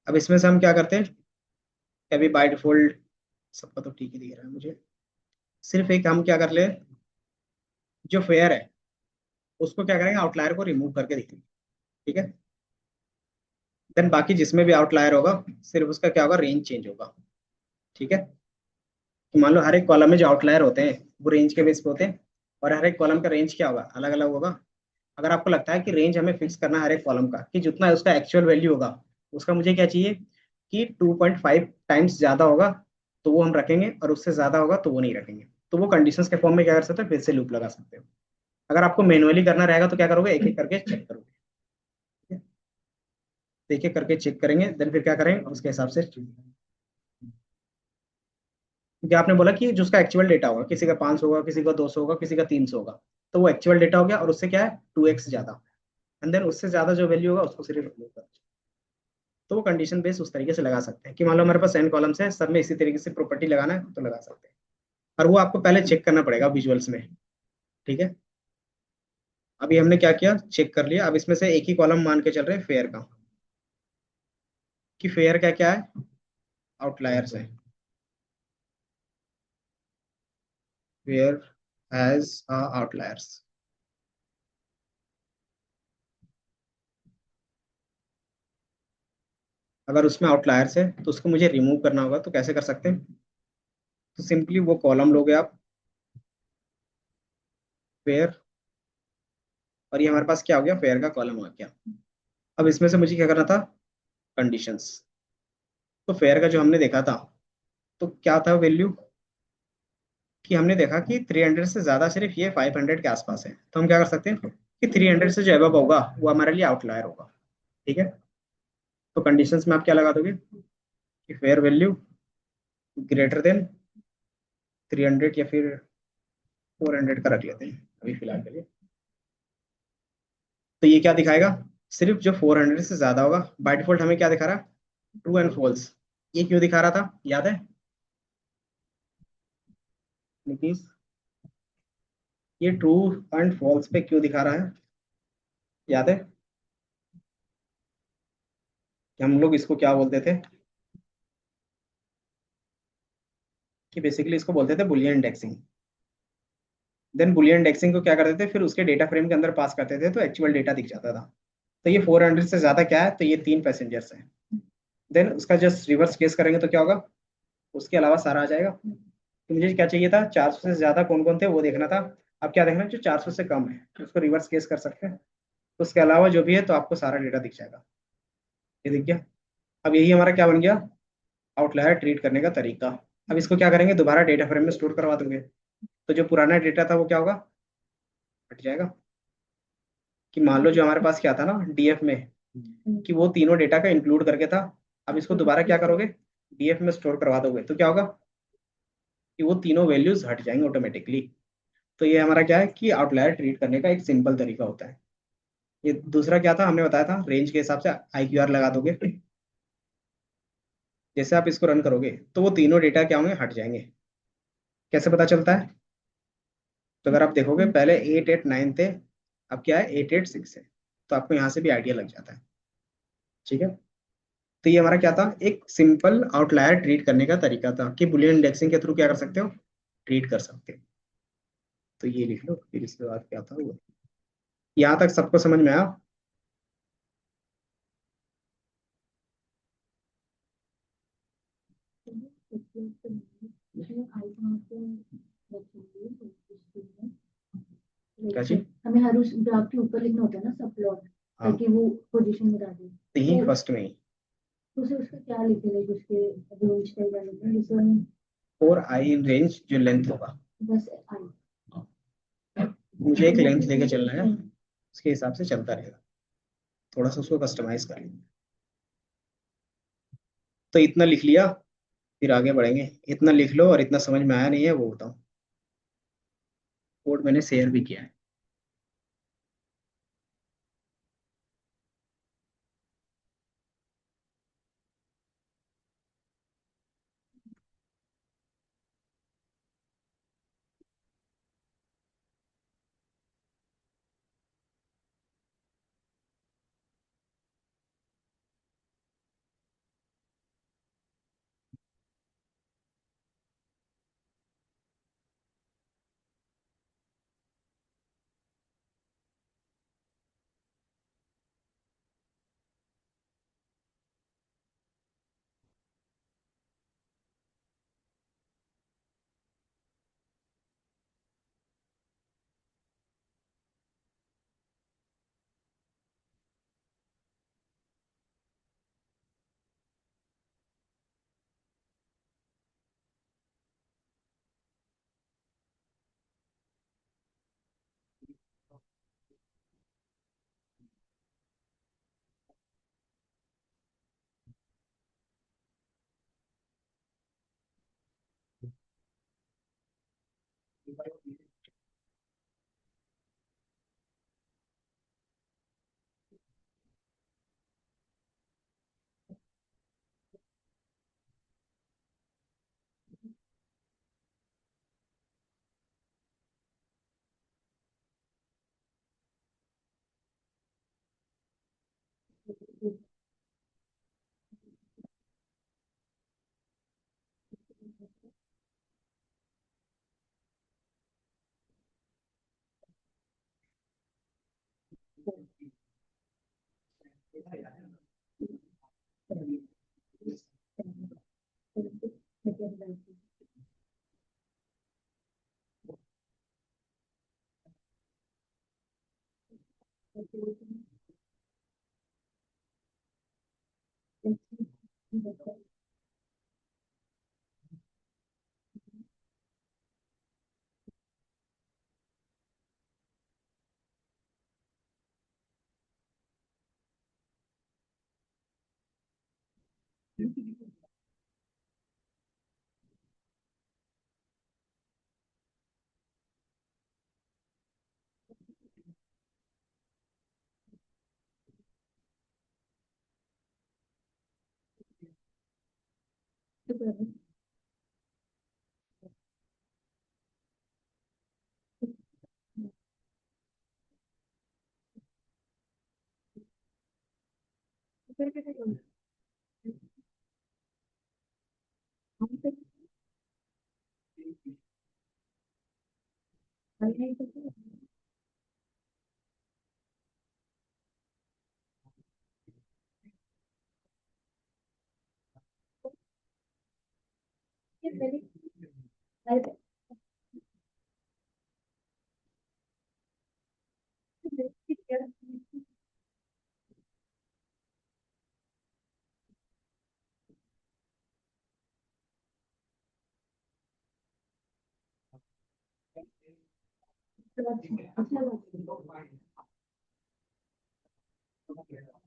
अब इसमें से हम क्या करते हैं, अभी बाय डिफॉल्ट सबका तो ठीक ही दिख रहा है मुझे, सिर्फ एक हम क्या कर ले, जो फेयर है उसको क्या करेंगे, आउटलायर को रिमूव करके देखेंगे। ठीक है। देन बाकी जिसमें भी आउटलायर होगा सिर्फ उसका क्या होगा, रेंज चेंज होगा। ठीक है। तो मान लो हर एक कॉलम में जो आउटलायर होते हैं वो रेंज के बेस पे होते हैं, और हर एक कॉलम का रेंज क्या होगा, अलग अलग होगा। अगर आपको लगता है कि रेंज हमें फिक्स करना है हर एक कॉलम का, कि जितना उसका एक्चुअल वैल्यू होगा उसका मुझे क्या चाहिए, कि 2.5 टाइम्स ज्यादा होगा तो वो हम रखेंगे, और उससे ज्यादा होगा तो वो नहीं रखेंगे। तो वो कंडीशंस के फॉर्म में क्या कर सकते हो, फिर से लूप लगा सकते हो। अगर आपको मैनुअली करना रहेगा तो क्या करोगे, एक एक करके चेक करोगे। ठीक है? तो एक एक करके चेक करेंगे, देन फिर क्या करेंगे उसके हिसाब से। क्योंकि आपने बोला कि जो उसका एक्चुअल डेटा होगा, किसी का 500 होगा, किसी का 200 होगा, किसी का 300 होगा, तो वो एक्चुअल डेटा हो गया, और उससे क्या है 2x ज्यादा, एंड देन उससे ज्यादा जो वैल्यू होगा उसको सिर्फ remove कर। तो वो कंडीशन बेस उस तरीके से लगा सकते हैं कि मान लो हमारे पास n कॉलम्स है, सब में इसी तरीके से प्रॉपर्टी लगाना है तो लगा सकते हैं। और वो आपको पहले चेक करना पड़ेगा विजुअल्स में। ठीक है। अभी हमने क्या किया, चेक कर लिया। अब इसमें से एक ही कॉलम मान के चल रहे हैं फेयर का, कि फेयर का क्या है, आउटलायर्स है। Fair has outliers. अगर उसमें आउटलायर्स है तो उसको मुझे रिमूव करना होगा, तो कैसे कर सकते हैं, तो सिंपली वो कॉलम लोगे आप, फेयर, और ये हमारे पास क्या हो गया, फेयर का कॉलम आ गया। अब इसमें से मुझे क्या करना था, कंडीशंस। तो फेयर का जो हमने देखा था, तो क्या था वैल्यू, कि हमने देखा कि 300 से ज्यादा सिर्फ ये 500 के आसपास है, तो हम क्या कर सकते हैं कि 300 से जो अबव होगा वो हमारे लिए आउटलायर होगा। ठीक है। तो कंडीशंस में आप क्या लगा दोगे, कि फेयर वैल्यू ग्रेटर देन 300, या फिर 400 का रख लेते हैं अभी फिलहाल के लिए। तो ये क्या दिखाएगा, सिर्फ जो 400 से ज्यादा होगा। बाय डिफॉल्ट हमें क्या दिखा रहा है, ट्रू एंड फॉल्स। ये क्यों दिखा रहा था, याद है नितीश, ये ट्रू एंड फॉल्स पे क्यों दिखा रहा है, याद है कि हम लोग इसको क्या बोलते थे, कि बेसिकली इसको बोलते थे boolean indexing. Then boolean indexing को क्या करते थे, फिर उसके डेटा फ्रेम के अंदर पास करते थे तो एक्चुअल डेटा दिख जाता था। तो ये 400 से ज्यादा क्या है, तो ये 3 पैसेंजर्स हैं। देन उसका जस्ट रिवर्स केस करेंगे तो क्या होगा, उसके अलावा सारा आ जाएगा। तो मुझे क्या चाहिए था, 400 से ज्यादा कौन कौन थे वो देखना था। अब क्या देखना है, जो 400 से कम है तो उसको रिवर्स केस कर सकते हैं। तो उसके अलावा जो भी है तो आपको सारा डेटा दिख जाएगा। ये दिख गया। अब यही हमारा क्या बन गया, आउटलायर ट्रीट करने का तरीका। अब इसको क्या करेंगे, दोबारा डेटा फ्रेम में स्टोर करवा दोगे, तो जो पुराना डेटा था वो क्या होगा, हट जाएगा। कि मान लो जो हमारे पास क्या था ना डीएफ में, कि वो तीनों डेटा का इंक्लूड करके था। अब इसको दोबारा क्या करोगे, डीएफ में स्टोर करवा दोगे, तो क्या होगा, कि वो तीनों वैल्यूज हट जाएंगे ऑटोमेटिकली। तो ये हमारा क्या है, कि आउटलायर ट्रीट करने का एक सिंपल तरीका होता है। ये दूसरा क्या था, हमने बताया था रेंज के हिसाब से IQR लगा दोगे। जैसे आप इसको रन करोगे तो वो तीनों डेटा क्या होंगे, हट जाएंगे। कैसे पता चलता है, तो अगर आप देखोगे पहले 889 थे, अब क्या है 886 है, तो आपको यहाँ से भी आइडिया लग जाता है। ठीक है। तो ये हमारा क्या था, एक सिंपल आउटलायर ट्रीट करने का तरीका था, कि बुलियन इंडेक्सिंग के थ्रू क्या कर सकते हो, ट्रीट कर सकते हो। तो ये लिख लो, फिर इसके बाद क्या था वो, यहाँ तक सबको समझ में आया। क्या जी, हमें हर उस ग्राफ के ऊपर लिखना होता है ना सब प्लॉट, हाँ ताकि वो पोजीशन में डाले। यही तो फर्स्ट में ही उसे उसका क्या लिखे, लाइक उसके रेंज का क्या लिखे हैं, जैसे हम 4i रेंज जो लेंथ होगा, बस आई। मुझे एक लेंथ लेके चलना है, उसके हिसाब से चलता रहेगा। थोड़ा सा उसको कस्टमाइज कर लेंगे। तो इतना लिख लिया, फिर आगे बढ़ेंगे। इतना लिख लो, और इतना समझ में आया नहीं है वो बताओ। कोड मैंने शेयर भी किया है।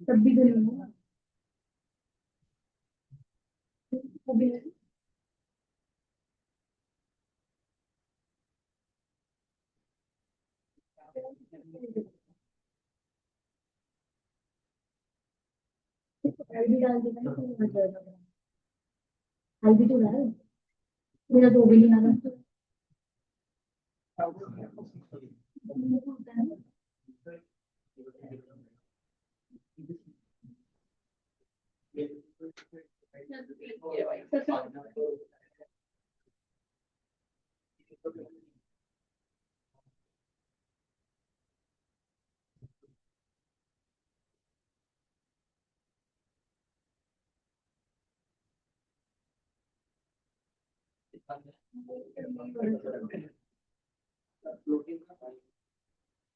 तब भी गलत है। हल्दी डाल देगा ना तो मजा आएगा। हल्दी तो डाल, मेरा तो भी नहीं डाला।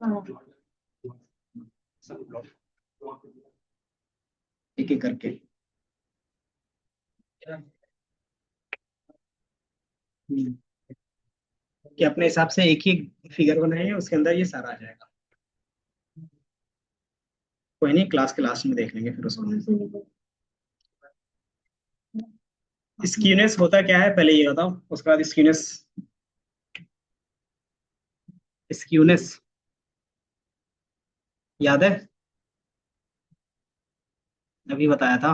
हाँ, एक एक करके। हम्म, कि अपने हिसाब से एक ही फिगर बनाए उसके अंदर ये सारा आ जाएगा। कोई नहीं, क्लास के लास्ट में देख लेंगे फिर उसको। कौन से निकल। स्क्यूनेस होता क्या है पहले ये बताओ, उसके बाद स्क्यूनेस। स्क्यूनेस याद है, अभी बताया था।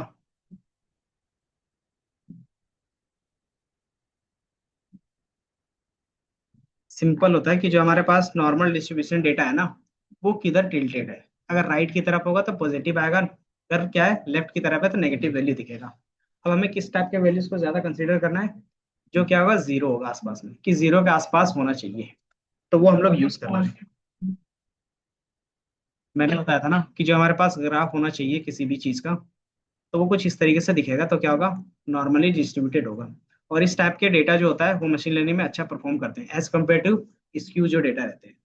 सिंपल होता है कि जो हमारे पास नॉर्मल डिस्ट्रीब्यूशन डेटा है ना, वो किधर टिल्टेड है। अगर राइट की तरफ होगा तो पॉजिटिव आएगा, अगर क्या है लेफ्ट की तरफ है तो नेगेटिव वैल्यू दिखेगा। अब हमें किस टाइप के वैल्यूज को ज्यादा कंसीडर करना है, जो क्या होगा जीरो होगा आसपास में, कि जीरो के आसपास होना चाहिए, तो वो हम लोग यूज कर रहे हैं। मैंने बताया था ना कि जो हमारे पास ग्राफ होना चाहिए किसी भी चीज का, तो वो कुछ इस तरीके से दिखेगा, तो क्या होगा, नॉर्मली डिस्ट्रीब्यूटेड होगा। और इस टाइप के डेटा जो होता है वो मशीन लर्निंग में अच्छा परफॉर्म करते हैं एज कम्पेयर टू स्क्यू जो डेटा रहते हैं।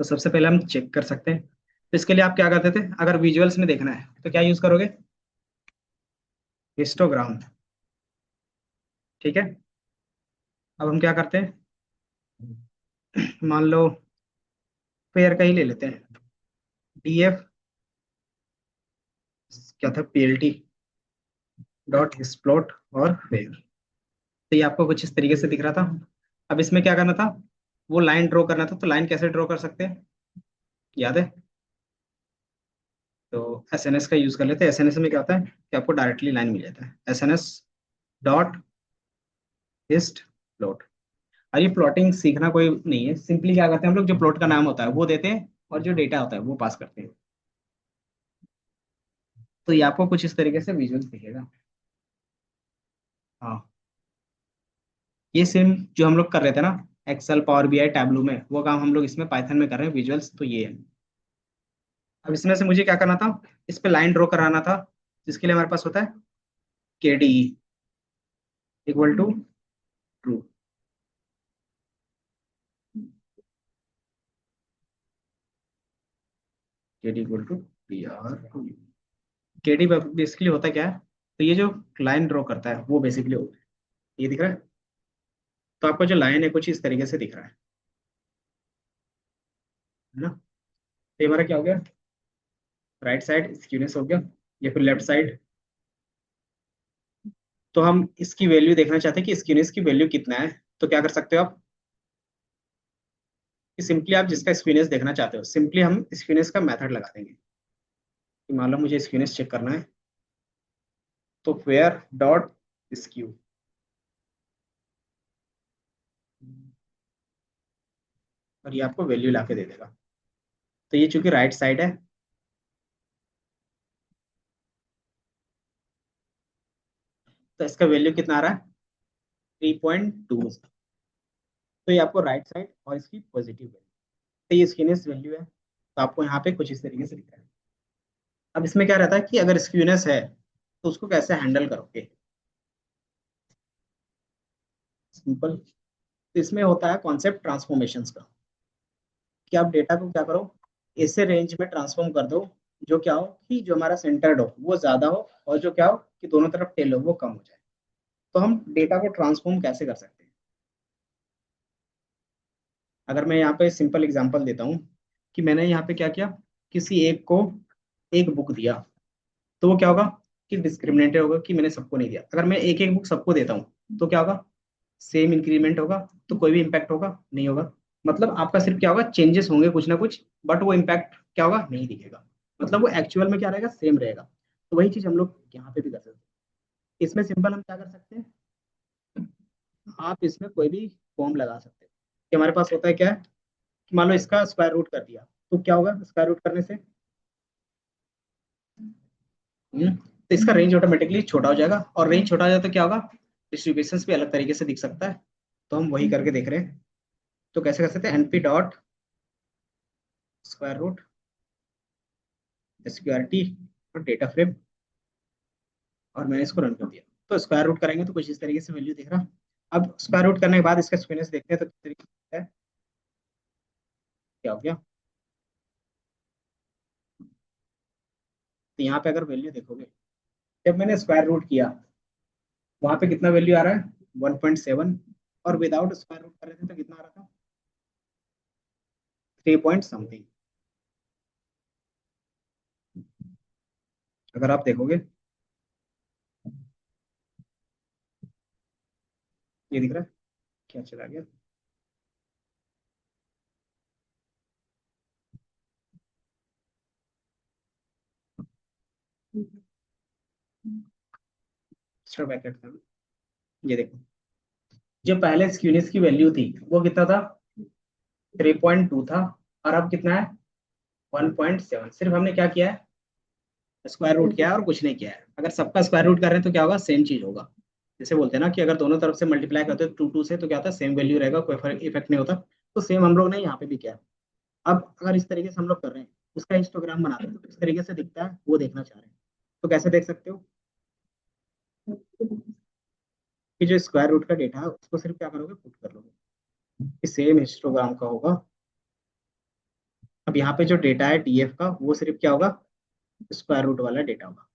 तो सबसे पहले हम चेक कर सकते हैं, तो इसके लिए आप क्या करते थे, अगर विजुअल्स में देखना है तो क्या यूज करोगे, हिस्टोग्राम। ठीक है, अब हम क्या करते हैं, मान लो पेयर का ही ले लेते हैं, डीएफ क्या था, पीएलटी डॉट एक्सप्लोट और पेयर। तो ये आपको कुछ इस तरीके से दिख रहा था। अब इसमें क्या करना था, वो लाइन ड्रॉ करना था। तो लाइन कैसे ड्रॉ कर सकते हैं, याद है? तो एस एन एस का यूज कर लेते हैं। एस एन एस में क्या होता है कि आपको डायरेक्टली लाइन मिल जाता है, S N S dot hist plot. और ये प्लॉटिंग सीखना कोई नहीं है, सिंपली क्या करते हैं हम लोग, जो प्लॉट का नाम होता है वो देते हैं और जो डेटा होता है वो पास करते हैं। तो ये आपको कुछ इस तरीके से विजुअल दिखेगा। हाँ, ये सेम जो हम लोग कर रहे थे ना एक्सेल पावर बीआई टैब्लू में, वो काम हम लोग इसमें पाइथन में कर रहे हैं, विजुअल्स तो ये है। अब इसमें से मुझे क्या करना था, इस पे लाइन ड्रॉ कराना था, जिसके लिए हमारे पास होता है K D equal to true. K D equal to P R. K D basically होता क्या है, तो ये जो लाइन ड्रॉ करता है वो बेसिकली होता है, ये दिख रहा है। तो आपको जो लाइन है कुछ इस तरीके से दिख रहा है ना। तो ये हमारा क्या हो गया, राइट साइड स्क्यूनेस हो गया, या फिर लेफ्ट साइड। तो हम इसकी वैल्यू देखना चाहते हैं कि स्क्यूनेस की वैल्यू कितना है। तो क्या कर सकते हो आप, कि सिंपली आप जिसका स्क्यूनेस देखना चाहते हो, सिंपली हम स्क्यूनेस का मेथड लगा देंगे। कि मान लो मुझे स्क्यूनेस चेक करना है, तो वेयर डॉट स्क्यू, और ये आपको वैल्यू ला के दे देगा। तो ये चूंकि राइट साइड है, तो इसका वैल्यू कितना आ रहा है, 3.2। तो ये आपको राइट साइड और इसकी पॉजिटिव वैल्यू, तो ये स्क्यूनेस वैल्यू है। तो आपको यहाँ पे कुछ इस तरीके से दिख रहा है। अब इसमें क्या रहता है कि अगर स्क्यूनेस है तो उसको कैसे हैंडल करोगे, सिंपल। तो इसमें होता है कॉन्सेप्ट ट्रांसफॉर्मेशंस का, कि आप डेटा को क्या करो, ऐसे रेंज में ट्रांसफॉर्म कर दो जो क्या हो कि जो हमारा सेंटर्ड हो वो ज्यादा हो, और जो क्या हो कि दोनों तरफ टेल हो वो कम हो जाए। तो हम डेटा को ट्रांसफॉर्म कैसे कर सकते हैं, अगर मैं यहाँ पे सिंपल एग्जांपल देता हूँ, कि मैंने यहाँ पे क्या किया, किसी एक को एक बुक दिया, तो वो क्या होगा कि डिस्क्रिमिनेटेड होगा, कि मैंने सबको नहीं दिया। अगर मैं एक एक बुक सबको देता हूँ तो क्या होगा, सेम इंक्रीमेंट होगा, तो कोई भी इम्पैक्ट होगा नहीं होगा। मतलब आपका सिर्फ क्या होगा, चेंजेस होंगे कुछ ना कुछ, बट वो इम्पैक्ट क्या होगा, नहीं दिखेगा। मतलब वो एक्चुअल में क्या रहेगा, सेम रहेगा। तो वही चीज हम लोग यहाँ पे भी कर सकते हैं। इसमें सिंपल हम क्या कर सकते हैं, आप इसमें कोई भी फॉर्म लगा सकते हैं। कि हमारे पास होता है क्या है, कि मान लो इसका स्क्वायर रूट कर दिया, तो क्या होगा स्क्वायर रूट करने से, तो इसका रेंज ऑटोमेटिकली छोटा हो जाएगा, और रेंज छोटा हो जाए तो क्या होगा, डिस्ट्रीब्यूशन भी अलग तरीके से दिख सकता है। तो हम वही करके देख रहे हैं। तो कैसे कर सकते हैं, NP dot square root SQRT और डेटा फ्रेम, और मैंने इसको रन कर दिया। तो स्क्वायर रूट करेंगे तो कुछ इस तरीके से वैल्यू दिख रहा। अब स्क्वायर रूट करने के बाद इसका स्क्वेयरनेस देखते हैं तो किस तरीके से है, क्या हो गया। तो यहाँ पे अगर वैल्यू देखोगे, जब मैंने स्क्वायर रूट किया वहां पे कितना वैल्यू आ रहा है, 1.7। और विदाउट स्क्वायर रूट कर रहे थे तो कितना आ रहा था, 3 पॉइंट समथिंग। अगर आप देखोगे, ये दिख रहा है, क्या चला गया। एक्स्ट्रा ब्रैकेट था, ये देखो, जो पहले स्क्यूनेस की वैल्यू थी वो कितना था, 3.2 था, और अब कितना है, 1.7। सिर्फ हमने क्या किया है, स्क्वायर रूट किया है और कुछ नहीं किया है। अगर सबका स्क्वायर रूट कर रहे हैं तो क्या होगा, सेम चीज होगा। जैसे बोलते हैं ना कि अगर दोनों तरफ से मल्टीप्लाई करते हैं टू टू से, तो क्या होता है, सेम वैल्यू रहेगा, कोई फर्क इफेक्ट नहीं होता। तो सेम हम लोग ने यहाँ पे भी किया है। अब अगर इस तरीके से हम लोग कर रहे हैं, उसका हिस्टोग्राम बनाते हैं तो किस तरीके से दिखता है वो देखना चाह रहे हैं। तो कैसे देख सकते हो, कि जो स्क्वायर रूट का डेटा है उसको सिर्फ क्या करोगे, पुट कर लोगे, कि सेम हिस्टोग्राम का होगा। अब यहाँ पे जो डेटा है डीएफ का, वो सिर्फ क्या होगा, स्क्वायर रूट वाला डेटा होगा।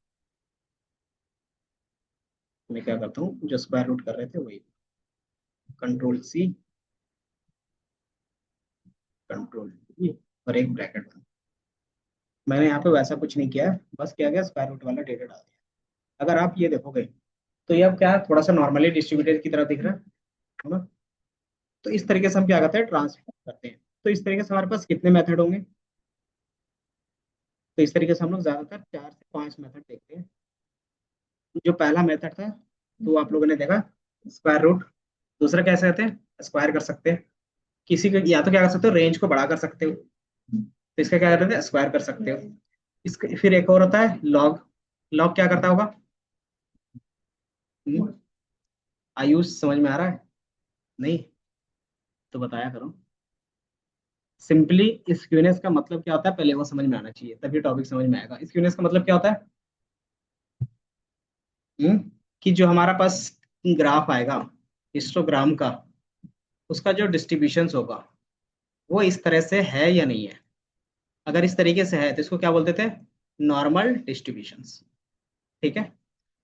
मैं क्या करता हूँ, जो स्क्वायर रूट कर रहे थे वही, कंट्रोल सी, कंट्रोल V, और एक ब्रैकेट। मैंने यहाँ पे वैसा कुछ नहीं किया है, बस क्या गया, स्क्वायर रूट वाला डेटा डाल दिया। अगर आप ये देखोगे तो ये अब क्या है, थोड़ा सा नॉर्मली डिस्ट्रीब्यूटेड की तरह दिख रहा है ना। तो इस तरीके से हम क्या करते हैं, ट्रांसफॉर्म करते हैं। तो इस तरीके से हमारे पास कितने मेथड होंगे, तो इस तरीके से हम लोग ज्यादातर 4 से 5 मेथड देखते हैं। जो पहला मेथड था तो आप लोगों ने देखा, स्क्वायर रूट। दूसरा कैसे करते हैं, स्क्वायर कर सकते हैं। किसी को या तो क्या कर सकते हो, रेंज को बढ़ा कर सकते हो, तो इसका क्या करते हैं, स्क्वायर कर सकते हो। इसका फिर एक और होता है लॉग। लॉग क्या करता होगा, आयुष समझ में आ रहा है, नहीं तो बताया करो। सिंपली स्क्यूनेस का मतलब क्या होता है, पहले वो समझ में आना चाहिए, तभी टॉपिक समझ में आएगा। स्क्यूनेस का मतलब क्या होता है, हम्म, कि जो हमारा पास ग्राफ आएगा हिस्टोग्राम का, उसका जो डिस्ट्रीब्यूशन होगा वो इस तरह से है या नहीं है। अगर इस तरीके से है तो इसको क्या बोलते थे, नॉर्मल डिस्ट्रीब्यूशंस। ठीक है।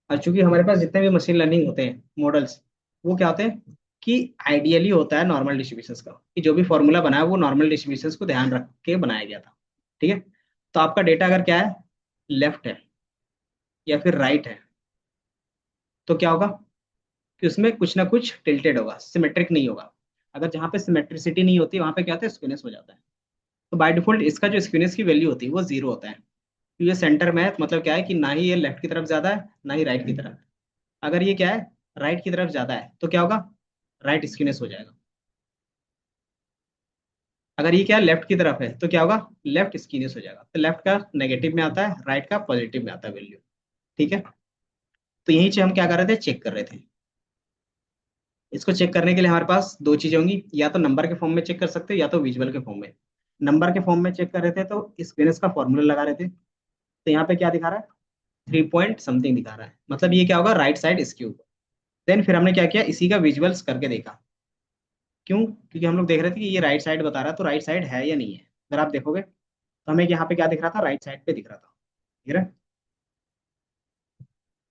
और चूंकि हमारे पास जितने भी मशीन लर्निंग होते हैं मॉडल्स, वो क्या होते हैं कि आइडियली होता है नॉर्मल डिस्ट्रीब्यूशंस का, कि जो भी फॉर्मूला बना है वो नॉर्मल डिस्ट्रीब्यूशंस को ध्यान रख के बनाया गया था। ठीक है। तो आपका डेटा अगर क्या है, लेफ्ट है या फिर राइट है, तो क्या होगा कि उसमें कुछ ना कुछ टिल्टेड होगा, सिमेट्रिक नहीं होगा। अगर जहाँ पे सिमेट्रिसिटी नहीं होती वहां पे क्या होता है, स्क्यूनेस हो जाता है। तो बाय डिफॉल्ट इसका जो स्क्यूनेस की वैल्यू होती है वो 0 होता है। तो ये सेंटर में है, तो मतलब क्या है कि ना ही ये लेफ्ट की तरफ ज्यादा है ना ही राइट की तरफ। अगर ये क्या है, राइट की तरफ ज्यादा है तो क्या होगा, राइट स्क्यूनेस हो जाएगा। अगर ये क्या लेफ्ट की तरफ है तो क्या होगा, लेफ्ट स्क्यूनेस हो जाएगा। तो लेफ्ट का नेगेटिव में आता है, राइट का पॉजिटिव में आता है वैल्यू। ठीक है। तो यहीं से हम क्या कर रहे थे, चेक कर रहे थे। इसको चेक करने के लिए हमारे पास दो चीजें होंगी, या तो नंबर के फॉर्म में चेक कर सकते हो या तो विजुअल के फॉर्म में। नंबर के फॉर्म में चेक कर रहे थे तो स्क्यूनेस का फॉर्मूला लगा रहे थे। तो यहाँ पे क्या दिखा रहा है, 3 पॉइंट समथिंग दिखा रहा है, मतलब ये क्या होगा, राइट साइड स्क्यू। देन फिर हमने क्या किया, इसी का विजुअल्स करके देखा। क्यों, क्योंकि हम लोग देख रहे थे कि ये राइट साइड बता रहा है, तो राइट साइड है या नहीं है। अगर आप देखोगे तो हमें यहाँ पे क्या दिख रहा था, राइट साइड पे दिख रहा था। ठीक है।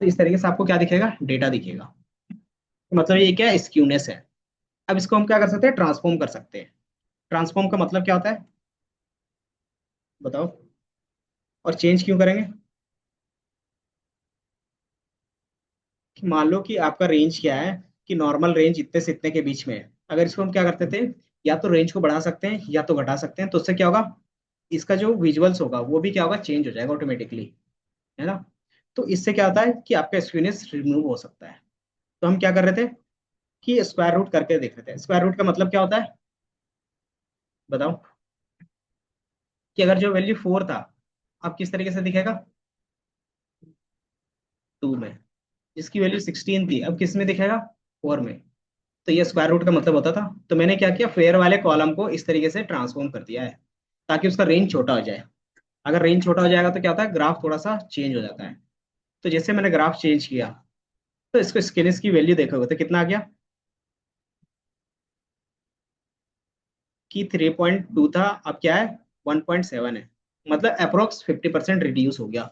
तो इस तरीके से आपको क्या दिखेगा, डेटा दिखेगा। तो मतलब ये क्या स्क्यूनेस है। अब इसको हम क्या कर सकते हैं, ट्रांसफॉर्म कर सकते हैं। ट्रांसफॉर्म का मतलब क्या होता है, बताओ। और चेंज क्यों करेंगे, कि मान लो कि आपका रेंज क्या है, कि नॉर्मल रेंज इतने से इतने के बीच में है। अगर इसको हम क्या करते थे, या तो रेंज को बढ़ा सकते हैं या तो घटा सकते हैं, तो उससे क्या होगा, इसका जो विजुअल्स होगा वो भी क्या होगा, चेंज हो जाएगा ऑटोमेटिकली, है ना। तो इससे क्या होता है कि आपका स्क्यूनेस रिमूव हो सकता है। तो हम क्या कर रहे थे कि स्क्वायर रूट करके देख रहे थे। स्क्वायर रूट का मतलब क्या होता है, बताओ। कि अगर जो वैल्यू 4 था, अब किस तरीके से दिखेगा, 2 में। जिसकी वैल्यू 16 थी अब किस में दिखेगा, 4 में। तो ये स्क्वायर रूट का मतलब होता था। तो मैंने क्या किया, फेयर वाले कॉलम को इस तरीके से ट्रांसफॉर्म कर दिया है, ताकि उसका रेंज छोटा हो जाए। अगर रेंज छोटा हो जाएगा तो क्या होता है, ग्राफ थोड़ा सा चेंज हो जाता है। तो जैसे मैंने ग्राफ चेंज किया, तो इसको स्केलिस की वैल्यू देखोगे तो कितना आ गया, कि 3.2 था, अब क्या है, 1.7 है। मतलब अप्रोक्स 50% रिड्यूस हो गया।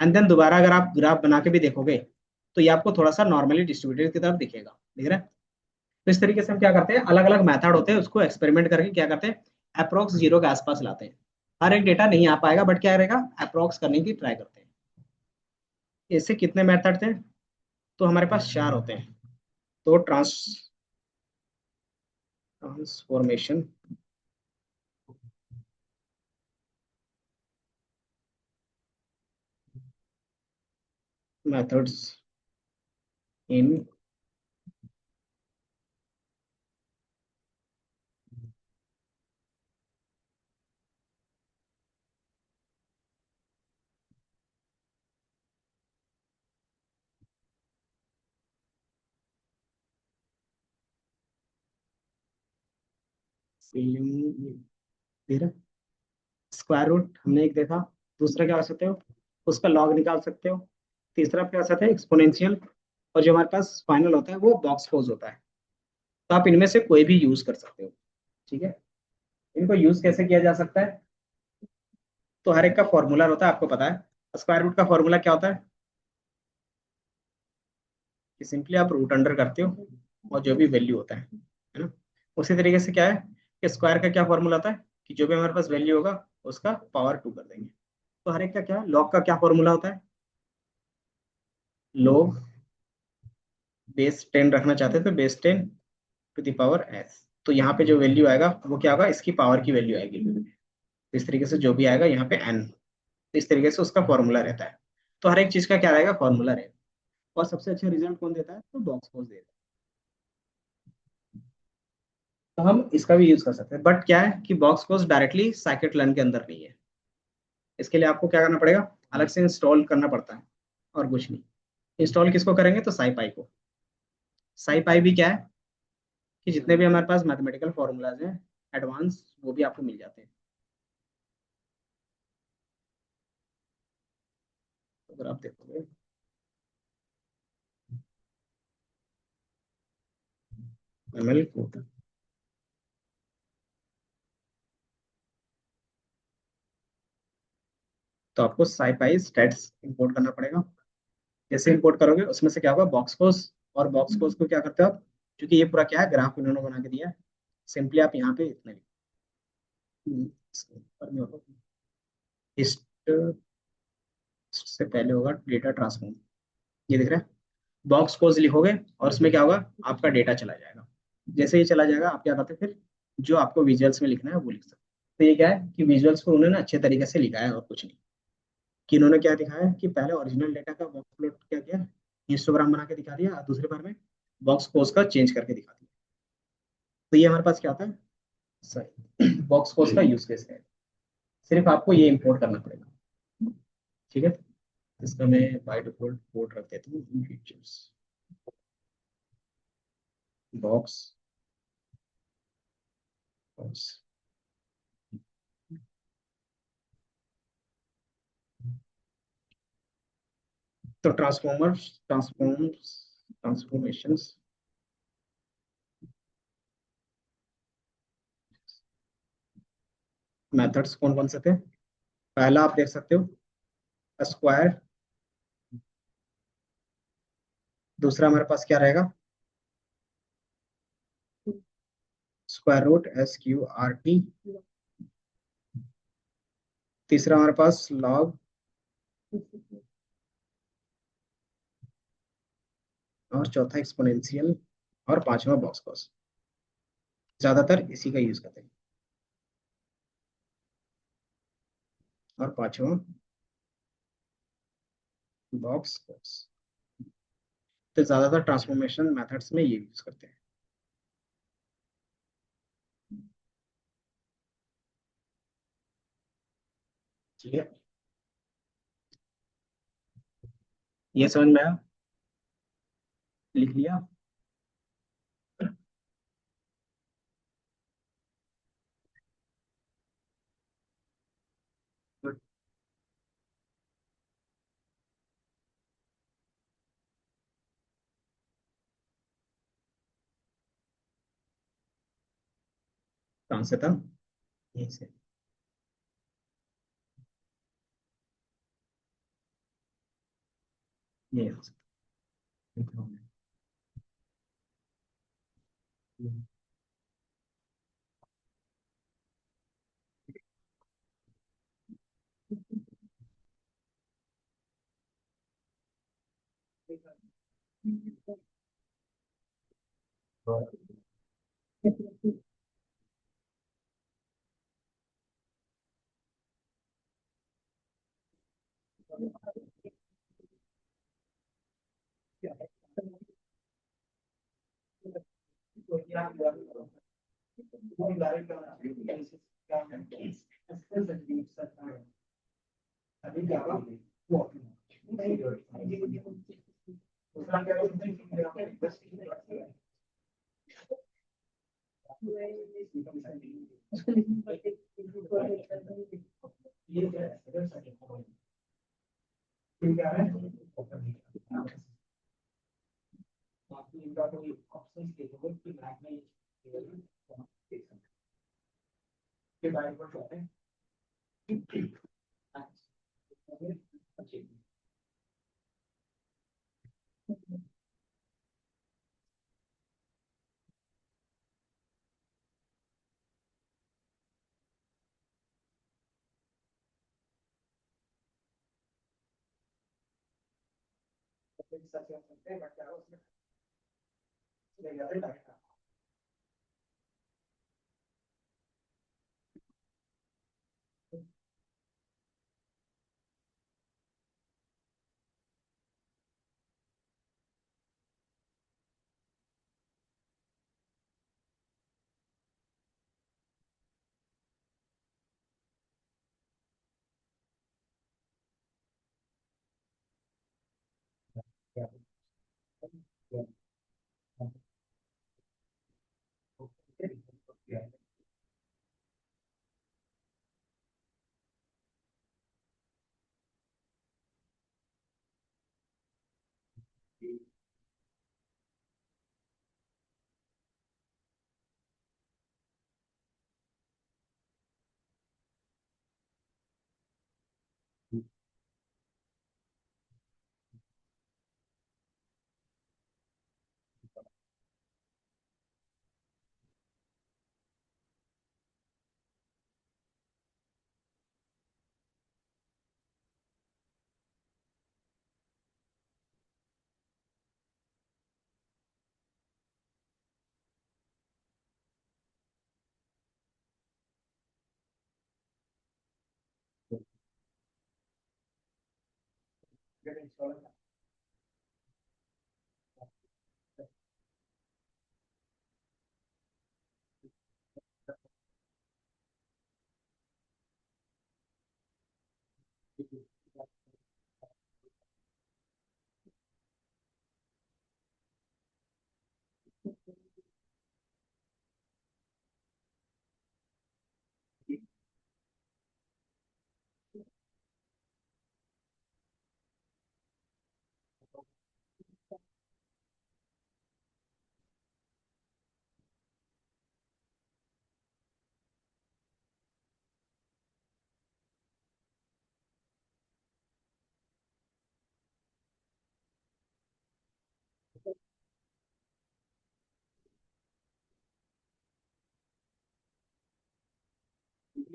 एंड देन दोबारा अगर आप ग्राफ बना के भी देखोगे तो ये आपको थोड़ा सा नॉर्मली डिस्ट्रीब्यूटेड की तरफ दिखेगा, दिख रहा है। तो इस तरीके से हम क्या करते हैं, अलग अलग मेथड होते हैं, उसको एक्सपेरिमेंट करके क्या करते हैं, अप्रोक्स 0 के आसपास लाते हैं। हर एक डेटा नहीं आ पाएगा, बट क्या रहेगा, अप्रोक्स करने की ट्राई करते हैं। इससे कितने मेथड थे, तो हमारे पास 4 होते हैं। तो ट्रांसफॉर्मेशन मेथड्स इन स्क्वायर रूट हमने एक देखा। दूसरा क्या कर सकते हो, उसका लॉग निकाल सकते हो। तीसरा क्या कर सकते हैं, एक्सपोनेंशियल। और जो हमारे पास फाइनल होता है वो बॉक्स फोज होता है। तो आप इनमें से कोई भी यूज कर सकते हो। ठीक है। इनको यूज कैसे किया जा सकता है, तो हर एक का फॉर्मूला होता है, आपको पता है। स्क्वायर रूट का फॉर्मूला क्या होता है, कि सिंपली आप रूट अंडर करते हो और जो भी वैल्यू होता है ना। उसी तरीके से क्या है, कि स्क्वायर का क्या फॉर्मूला होता है, कि जो भी हमारे पास वैल्यू होगा उसका पावर 2 कर देंगे। तो हर एक का क्या, लॉग का क्या फॉर्मूला होता है, log बेस 10 रखना चाहते हैं तो base 10 to the power S, तो यहाँ पे जो वैल्यू आएगा वो क्या होगा, इसकी पावर की वैल्यू आएगी। तो इस तरीके से जो भी आएगा यहाँ पे एन, तो इस तरीके से उसका फॉर्मूला रहता है। तो हर एक चीज का क्या रहेगा, फॉर्मूला रहेगा। और सबसे अच्छा रिजल्ट कौन देता है, तो बॉक्स फोर्स देता है। तो हम इसका भी यूज कर सकते हैं, बट क्या है कि बॉक्स फोर्स डायरेक्टली साइकिट लन के अंदर नहीं है। इसके लिए आपको क्या करना पड़ेगा, अलग से इंस्टॉल करना पड़ता है, और कुछ नहीं। इंस्टॉल किसको करेंगे, तो साई पाई को। साई पाई भी क्या है कि जितने भी हमारे पास मैथमेटिकल फॉर्मूलाज हैं एडवांस, वो भी आपको मिल जाते हैं। तो अगर आप देखोगे एमएल कोड, तो आपको साईपाई स्टेट्स इंपोर्ट करना पड़ेगा। जैसे इंपोर्ट करोगे उसमें से क्या होगा, बॉक्स कोस। और बॉक्स कोस को क्या करते हो आप, क्योंकि ये पूरा क्या है, ग्राफ इन्होंने बना के दिया है। सिंपली आप यहाँ पे इतने इसके ऊपर में होगा, इस से पहले होगा डेटा ट्रांसफॉर्म, ये दिख रहा है। बॉक्स कोस लिखोगे और उसमें क्या होगा, आपका डेटा चला जाएगा। जैसे ही चला जाएगा आप क्या करते हैं फिर, जो आपको विजुअल्स में लिखना है वो लिख सकते हैं। तो ये क्या है कि विजुअल्स को उन्होंने अच्छे तरीके से लिखा है, और कुछ नहीं। कि इन्होंने क्या दिखाया कि पहले ओरिजिनल डेटा का बॉक्स प्लॉट क्या किया, हिस्टोग्राम बना के दिखा दिया, और दूसरे बार में बॉक्स कोस का चेंज करके दिखा दिया। तो ये हमारे पास क्या होता है, सही बॉक्स कोस का यूज केस है। सिर्फ आपको ये इंपोर्ट करना पड़ेगा। ठीक है, इसका मैं बाय डिफॉल्ट कोड रख देता हूँ, फीचर्स बॉक्स बॉक्स। तो ट्रांसफॉर्मेशंस मेथड्स कौन कौन से थे, पहला आप देख सकते हो स्क्वायर। दूसरा हमारे पास क्या रहेगा, स्क्वायर रूट SQRT। तीसरा हमारे पास लॉग, और चौथा एक्सपोनेंशियल, और पांचवा बॉक्स कॉस। ज्यादातर इसी का यूज करते हैं। और पांचवा बॉक्स कॉस। तो ज्यादातर ट्रांसफॉर्मेशन मेथड्स में ये यूज करते हैं। ठीक है, ये समझ में आया, लिख लिया। Good. कहाँ से था, यहीं से। ये यहाँ से था। अभी क्या हुआ? वो दूसरा क्या हुआ? ये क्या है? क्या है? बाकी इनका कोई ऑप्शन देखोगे कि ब्लैक में देख सकते हैं के बारे में कहते हैं। सच कर सकते हैं बट क्या उसमें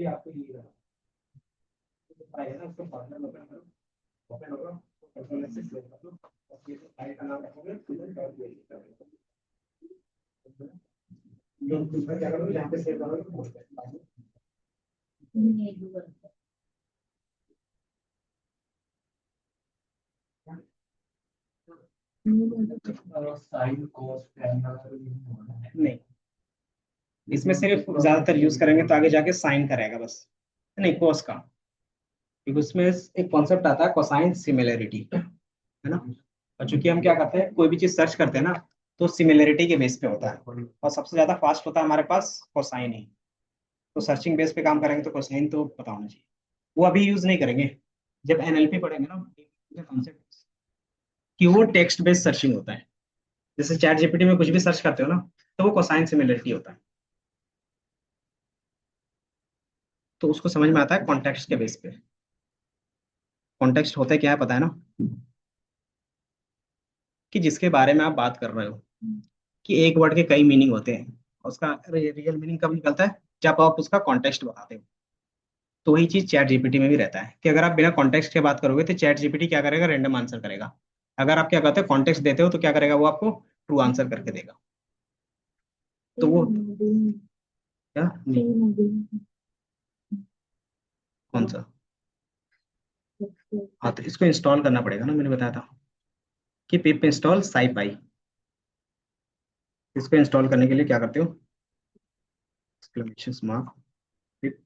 आपको ये आएगा ना, उसको पार्टनर ओपन करो, ओपन होगा, परफॉर्मेंस से सेव कर लो, और ये फाइल का नाम रखोगे, फिर डॉट पीएचपी जो दूसरा क्या करोगे, यहाँ पे सेव करोगे, साइन कोस नहीं, इसमें सिर्फ ज्यादातर यूज करेंगे तो आगे जाके साइन का रहेगा बस, नहीं कोस का, क्योंकि उसमें एक कॉन्सेप्ट आता है कोसाइन सिमिलरिटी, है ना। और चूंकि हम क्या करते हैं, कोई भी चीज सर्च करते हैं ना, तो सिमिलरिटी के बेस पे होता है, और सबसे ज्यादा फास्ट होता है हमारे पास कोसाइन ही। तो सर्चिंग बेस पे काम करेंगे तो कोसाइन तो पता होना चाहिए। वो अभी यूज नहीं करेंगे, जब एनएलपी पढ़ेंगे ना कॉन्सेप्ट, कि वो टेक्स्ट बेस्ड सर्चिंग होता है। जैसे चैट जीपीटी में कुछ भी सर्च करते हो ना, तो वो कोसाइन सिमिलरिटी होता है। तो उसको समझ में आता है कॉन्टेक्स्ट के बेस पे। कॉन्टेक्स्ट होता है क्या है पता है ना, कि जिसके बारे में आप बात कर रहे हो, कि एक वर्ड के कई मीनिंग होते हैं, उसका रियल मीनिंग कब निकलता है, जब आप उसका कॉन्टेक्स्ट बताते हो। तो वही चीज चैट जीपीटी में भी रहता है, कि अगर आप बिना कॉन्टेक्स्ट के बात करोगे तो चैट जीपीटी क्या करेगा, रैंडम आंसर करेगा। अगर आप क्या कहते हो कॉन्टेक्स्ट देते हो तो क्या करेगा, वो आपको ट्रू आंसर करके देगा। तो वो क्या नहीं, कौन सा, हाँ तो इसको इंस्टॉल करना पड़ेगा ना, मैंने बताया था कि पिप इंस्टॉल साईपाई। इसको इंस्टॉल करने के लिए क्या करते हो, एक्सक्लेमेशन मार्क, पिप,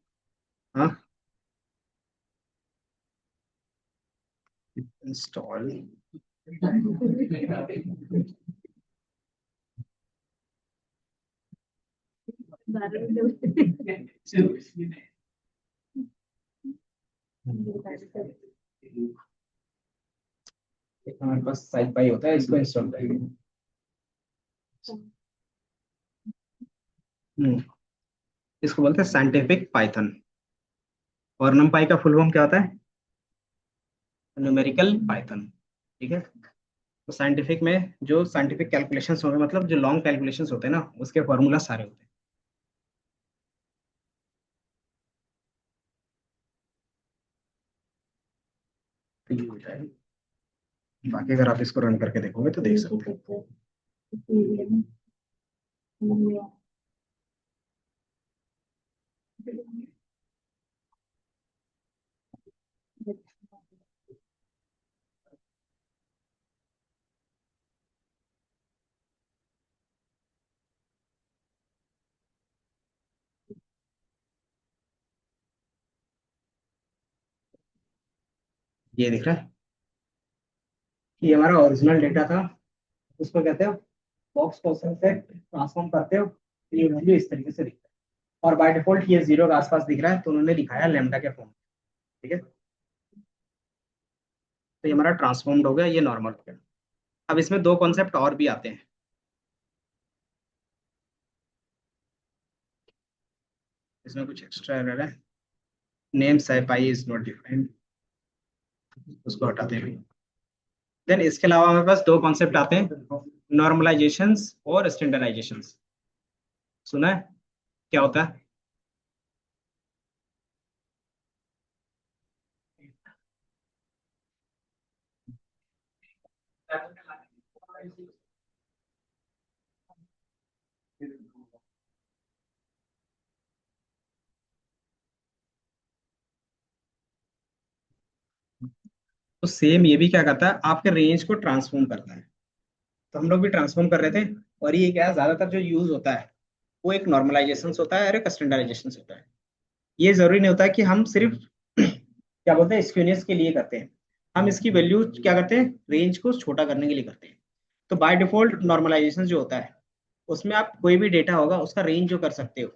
हाँ, इंस्टॉल, हमारे पास साईपाई होता है, इसको इंस्टॉल करेंगे। हम्म, इसको बोलते हैं साइंटिफिक पाइथन, और नमपाई का फुल फॉर्म क्या होता है, न्यूमेरिकल पाइथन। ठीक है। तो साइंटिफिक में जो साइंटिफिक कैलकुलेशंस होंगे, मतलब जो लॉन्ग कैलकुलेशंस होते हैं ना, उसके फॉर्मूला सारे होते हैं। तो ये हो जाएगा, बाकी अगर आप इसको रन करके देखोगे तो देख सकते हो। ये दिख रहा है, ये हमारा ओरिजिनल डेटा था, उसको कहते हो बॉक्स क्वेश्चन से ट्रांसफॉर्म करते हो तो ये वैल्यू इस तरीके से दिखता है, और बाय डिफॉल्ट ये जीरो के आसपास दिख रहा है, तो उन्होंने दिखाया लेमडा के फॉर्म। ठीक है, तो ये हमारा ट्रांसफॉर्म्ड हो गया, ये नॉर्मल हो गया। अब इसमें दो कॉन्सेप्ट और भी आते हैं। इसमें कुछ एक्स्ट्रा एरर है, नेम साइपाई इज नॉट डिफाइंड, उसको हटाते हैं। देन इसके अलावा हमारे पास दो कॉन्सेप्ट आते हैं, नॉर्मलाइजेशंस और स्टैंडर्डाइजेशंस। सुना है क्या होता है? तो सेम ये भी क्या करता है, आपके रेंज को ट्रांसफॉर्म करता है। तो हम लोग भी ट्रांसफॉर्म कर रहे थे, और ये क्या ज्यादातर जो यूज होता है वो एक नॉर्मलाइजेशन होता है और एक स्टैंडर्डाइजेशन होता है। ये जरूरी नहीं होता है कि हम सिर्फ क्या बोलते हैं स्क्यूनेस के लिए करते हैं, हम इसकी वैल्यू क्या करते हैं, रेंज को छोटा करने के लिए करते हैं। तो बाय डिफॉल्ट नॉर्मलाइजेशन जो होता है उसमें आप कोई भी डेटा होगा उसका रेंज जो कर सकते हो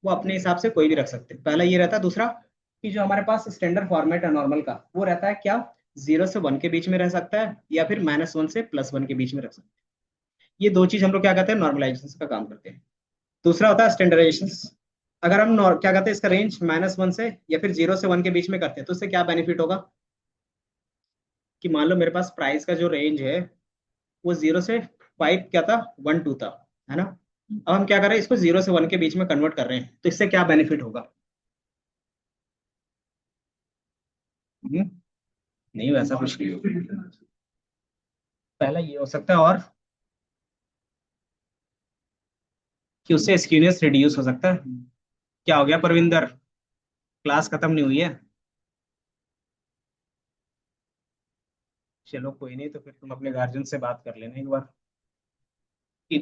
वो अपने हिसाब से कोई भी रख सकते हैं। पहला ये रहता है। दूसरा कि जो हमारे पास स्टैंडर्ड फॉर्मेट है नॉर्मल का, वो रहता है क्या, 0 से 1 के बीच में रह सकता है या फिर -1 से +1 के बीच में रख सकते हैं। ये दो चीज हम लोग क्या कहते हैं, नॉर्मलाइजेशन का काम करते हैं। दूसरा होता है स्टैंडर्डाइजेशन। अगर हम क्या कहते हैं इसका रेंज -1 से या फिर 0 से 1 के बीच में करते हैं तो उससे क्या बेनिफिट होगा, कि मान लो मेरे पास प्राइस का जो रेंज है वो 0 से 5 क्या था, 1 2 था, है ना। अब हम क्या कर रहे हैं, इसको 0 से 1 के बीच में कन्वर्ट कर रहे हैं, तो इससे क्या बेनिफिट होगा। हम्म, नहीं वैसा कुछ नहीं। पहला ये हो सकता है, और कि उससे स्क्यूनेस रिड्यूस हो सकता है। क्या हो गया परविंदर, क्लास खत्म नहीं हुई है? चलो कोई नहीं, तो फिर तुम अपने गार्जियन से बात कर लेना एक बार कि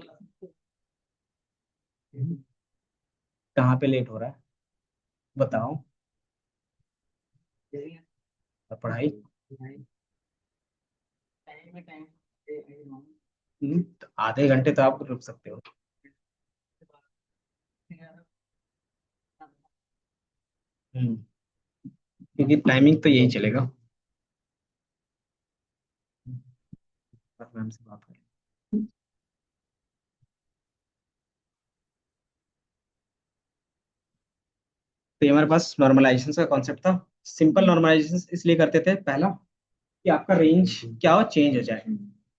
कहाँ पे लेट हो रहा है, बताओ। और पढ़ाई, तो आधे घंटे तो आप रुक सकते हो। हम्म, क्योंकि टाइमिंग तो यही चलेगा। बस मैम से बात करें। तो ये हमारे पास नॉर्मलाइजेशन का कॉन्सेप्ट था। सिंपल नॉर्मलाइजेशन इसलिए करते थे, पहला कि आपका रेंज क्या हो, चेंज हो जाए।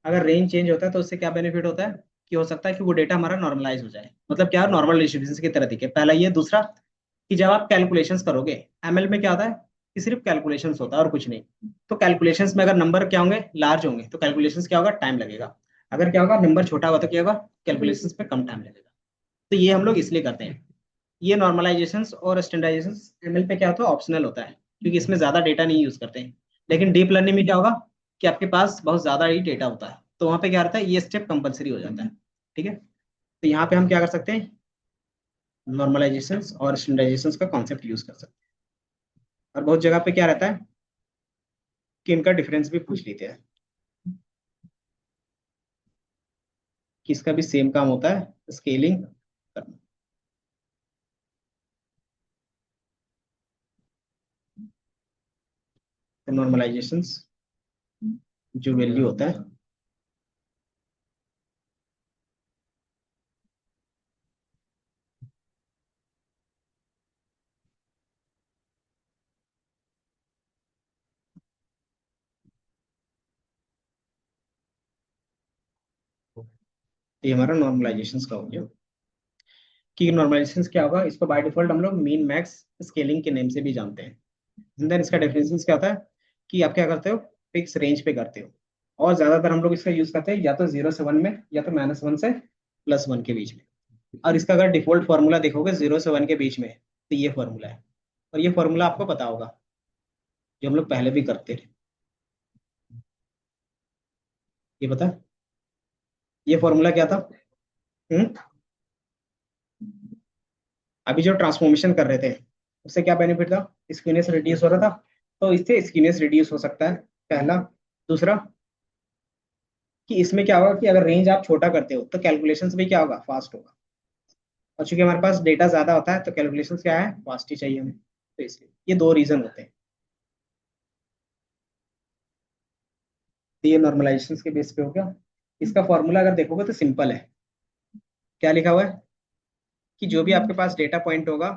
अगर रेंज चेंज होता है तो उससे क्या बेनिफिट होता है, कि हो सकता है कि वो डेटा हमारा नॉर्मलाइज हो जाए, मतलब क्या, नॉर्मल डिस्ट्रीब्यूशन की तरह दिखे। पहला ये। दूसरा कि जब आप कैलकुलेशंस करोगे, एमएल में क्या होता है कि सिर्फ कैलकुलेशंस होता है और कुछ नहीं। तो कैलकुलेशंस में अगर नंबर क्या होंगे, लार्ज होंगे, तो कैलकुलेशंस क्या होगा, टाइम लगेगा। अगर क्या होगा, नंबर छोटा होगा तो क्या होगा, कैलकुलेशंस में कम टाइम लगेगा। तो ये हम लोग इसलिए करते हैं। ये नॉर्मलाइजेशंस और स्टैंडर्डाइजेशंस एमएल पे क्या होता है, ऑप्शनल होता है, क्योंकि इसमें ज्यादा डेटा नहीं यूज करते हैं। लेकिन डीप लर्निंग में क्या होगा, कि आपके पास बहुत ज्यादा ही डेटा होता है, तो वहां पे क्या रहता है, ये स्टेप कंपलसरी हो जाता है। ठीक है, तो यहाँ पे हम क्या कर सकते हैं, नॉर्मलाइजेशंस और स्टैंडर्डाइजेशंस का कॉन्सेप्ट यूज कर सकते हैं। और बहुत जगह पे क्या रहता है कि इनका डिफरेंस भी पूछ लेते हैं, कि इसका भी सेम काम होता है, स्केलिंग करना। तो नॉर्मलाइजेशंस जो वैल्यू होता है, ये हमारा नॉर्मलाइजेशंस का हो गया। कि नॉर्मलाइजेशंस क्या होगा, इसको बाय डिफॉल्ट हम लोग मीन मैक्स स्केलिंग के नेम से भी जानते हैं। देन इसका डेफिनेशन क्या होता है, कि आप क्या करते हो, फिक्स रेंज पे करते हो। और ज्यादातर हम लोग इसका यूज करते हैं या तो 0 से 1 में, या तो -1 से +1 के बीच में। और इसका अगर डिफॉल्ट फार्मूला देखोगे 0 से 1 के बीच में, तो ये फार्मूला है। और ये फार्मूला आपको पता होगा, जो हम लोग पहले भी करते थे। ये पता है? ये फार्मूला क्या था? हम्म अभी जो ट्रांसफॉर्मेशन कर रहे थे, उससे क्या बेनिफिट था? स्क्यूनेस रिड्यूस हो रहा था, तो इससे स्क्यूनेस रिड्यूस हो सकता है, पहला। दूसरा, कि इसमें क्या होगा कि अगर रेंज आप छोटा करते हो तो कैलकुलेशंस भी क्या होगा? फास्ट होगा। और चूंकि हमारे पास डेटा ज्यादा होता है, तो कैलकुलेशंस क्या है? फास्ट ही चाहिए हमें। तो इसलिए ये दो रीजन होते हैं। तो ये नॉर्मलाइजेशन के बेस पे हो गया। इसका फॉर्मूला अगर देखोगे तो सिंपल है। क्या लिखा हुआ है? कि जो भी आपके पास डेटा पॉइंट होगा,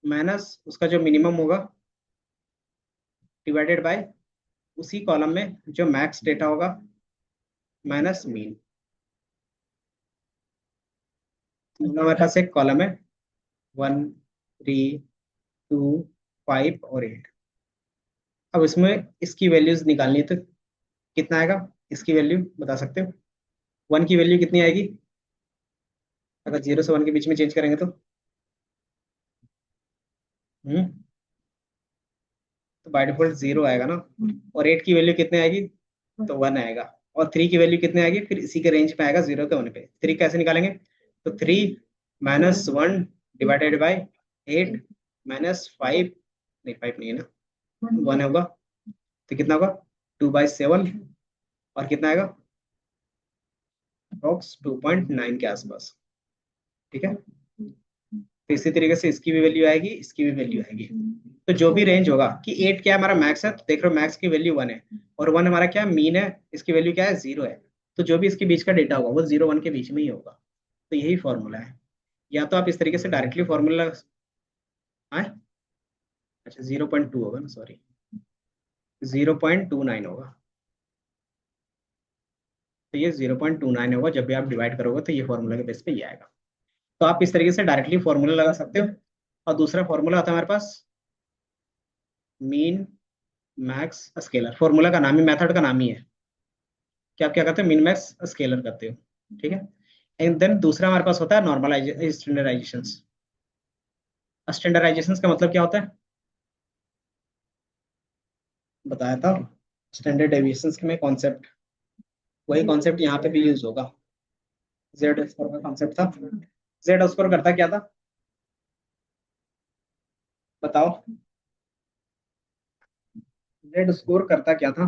माइनस उसका जो मिनिमम होगा, डिवाइडेड बाय उसी कॉलम में जो मैक्स डेटा होगा, माइनस मीन। हमारे पास एक कॉलम है, 1, 3, 2, 5 और 8। अब इसमें इसकी वैल्यूज निकालनी है, तो कितना आएगा? इसकी वैल्यू बता सकते हो? 1 की वैल्यू कितनी आएगी अगर 0 से 1 के बीच में चेंज करेंगे तो? हम्म तो बाय डिफॉल्ट 0 आएगा ना। और 8 की वैल्यू कितनी आएगी? तो 1 आएगा। और 3 की वैल्यू कितनी आएगी? फिर इसी के रेंज में आएगा, 0 के 1 पे। 3 कैसे निकालेंगे? तो 3 - 1 डिवाइडेड बाई 8 - 5, नहीं 5 नहीं है ना, 1 होगा। तो कितना होगा? 2/7। और कितना आएगा? अप्रोक्स 2.9 के आसपास। ठीक है। तो इसी तरीके से इसकी भी वैल्यू आएगी, इसकी भी वैल्यू आएगी। तो जो भी रेंज होगा कि 8 क्या हमारा मैक्स है, तो देख रहे हो मैक्स की वैल्यू 1 है, और 1 हमारा क्या मीन है, इसकी वैल्यू क्या है? 0 है। तो जो भी इसके बीच का डेटा होगा वो 0 1 के बीच में ही होगा। तो यही फॉर्मूला है। या तो आप इस तरीके से डायरेक्टली फॉर्मूला, हाँ, अच्छा 0.2 होगा ना, सॉरी, 0.29 होगा। तो ये 0.29 होगा जब भी आप डिवाइड करोगे, तो ये फॉर्मूला के बेस पे ये आएगा। तो आप इस तरीके से डायरेक्टली फॉर्मूला लगा सकते हो। और दूसरा फॉर्मूला होता है हमारे पास मीन मैक्स स्केलर। फॉर्मूला का नाम ही, मेथड का नाम ही है कि आप क्या करते हो? मिन मैक्स स्केलर करते हो। ठीक है। एंड देन दूसरा हमारे पास होता है नॉर्मलाइजेशन, स्टैंडर्डाइजेशन। स्टैंडर्डाइजेशन का मतलब क्या होता है? बताया था स्टैंडर्ड डेविएशन में कॉन्सेप्ट। वही कॉन्सेप्ट यहाँ पे भी यूज होगा। जेड स्कोर का कॉन्सेप्ट था। जेड स्कोर करता क्या था? बताओ। जेड स्कोर करता क्या था?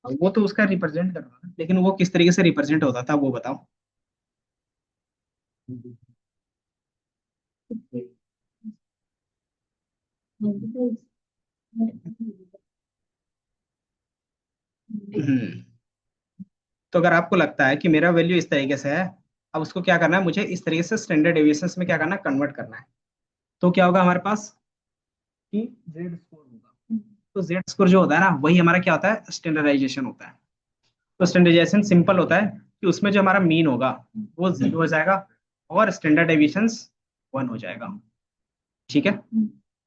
वो तो उसका रिप्रेजेंट कर रहा था, लेकिन वो किस तरीके से रिप्रेजेंट होता था वो बताओ। हम्म तो अगर आपको लगता है कि मेरा वैल्यू इस तरीके से है, अब उसको क्या करना है? मुझे इस तरीके से स्टैंडर्ड डेविएशन में क्या करना है? कन्वर्ट करना है। तो क्या होगा हमारे पास? कि जेड स्कोर होगा। तो जेड स्कोर जो होता है ना, वही हमारा क्या होता है? स्टैंडर्डाइजेशन होता है। तो स्टैंडर्डाइजेशन सिंपल होता है कि उसमें जो हमारा मीन होगा वो 0 हो जाएगा, और स्टैंडर्ड डेविएशन 1 हो जाएगा। ठीक है।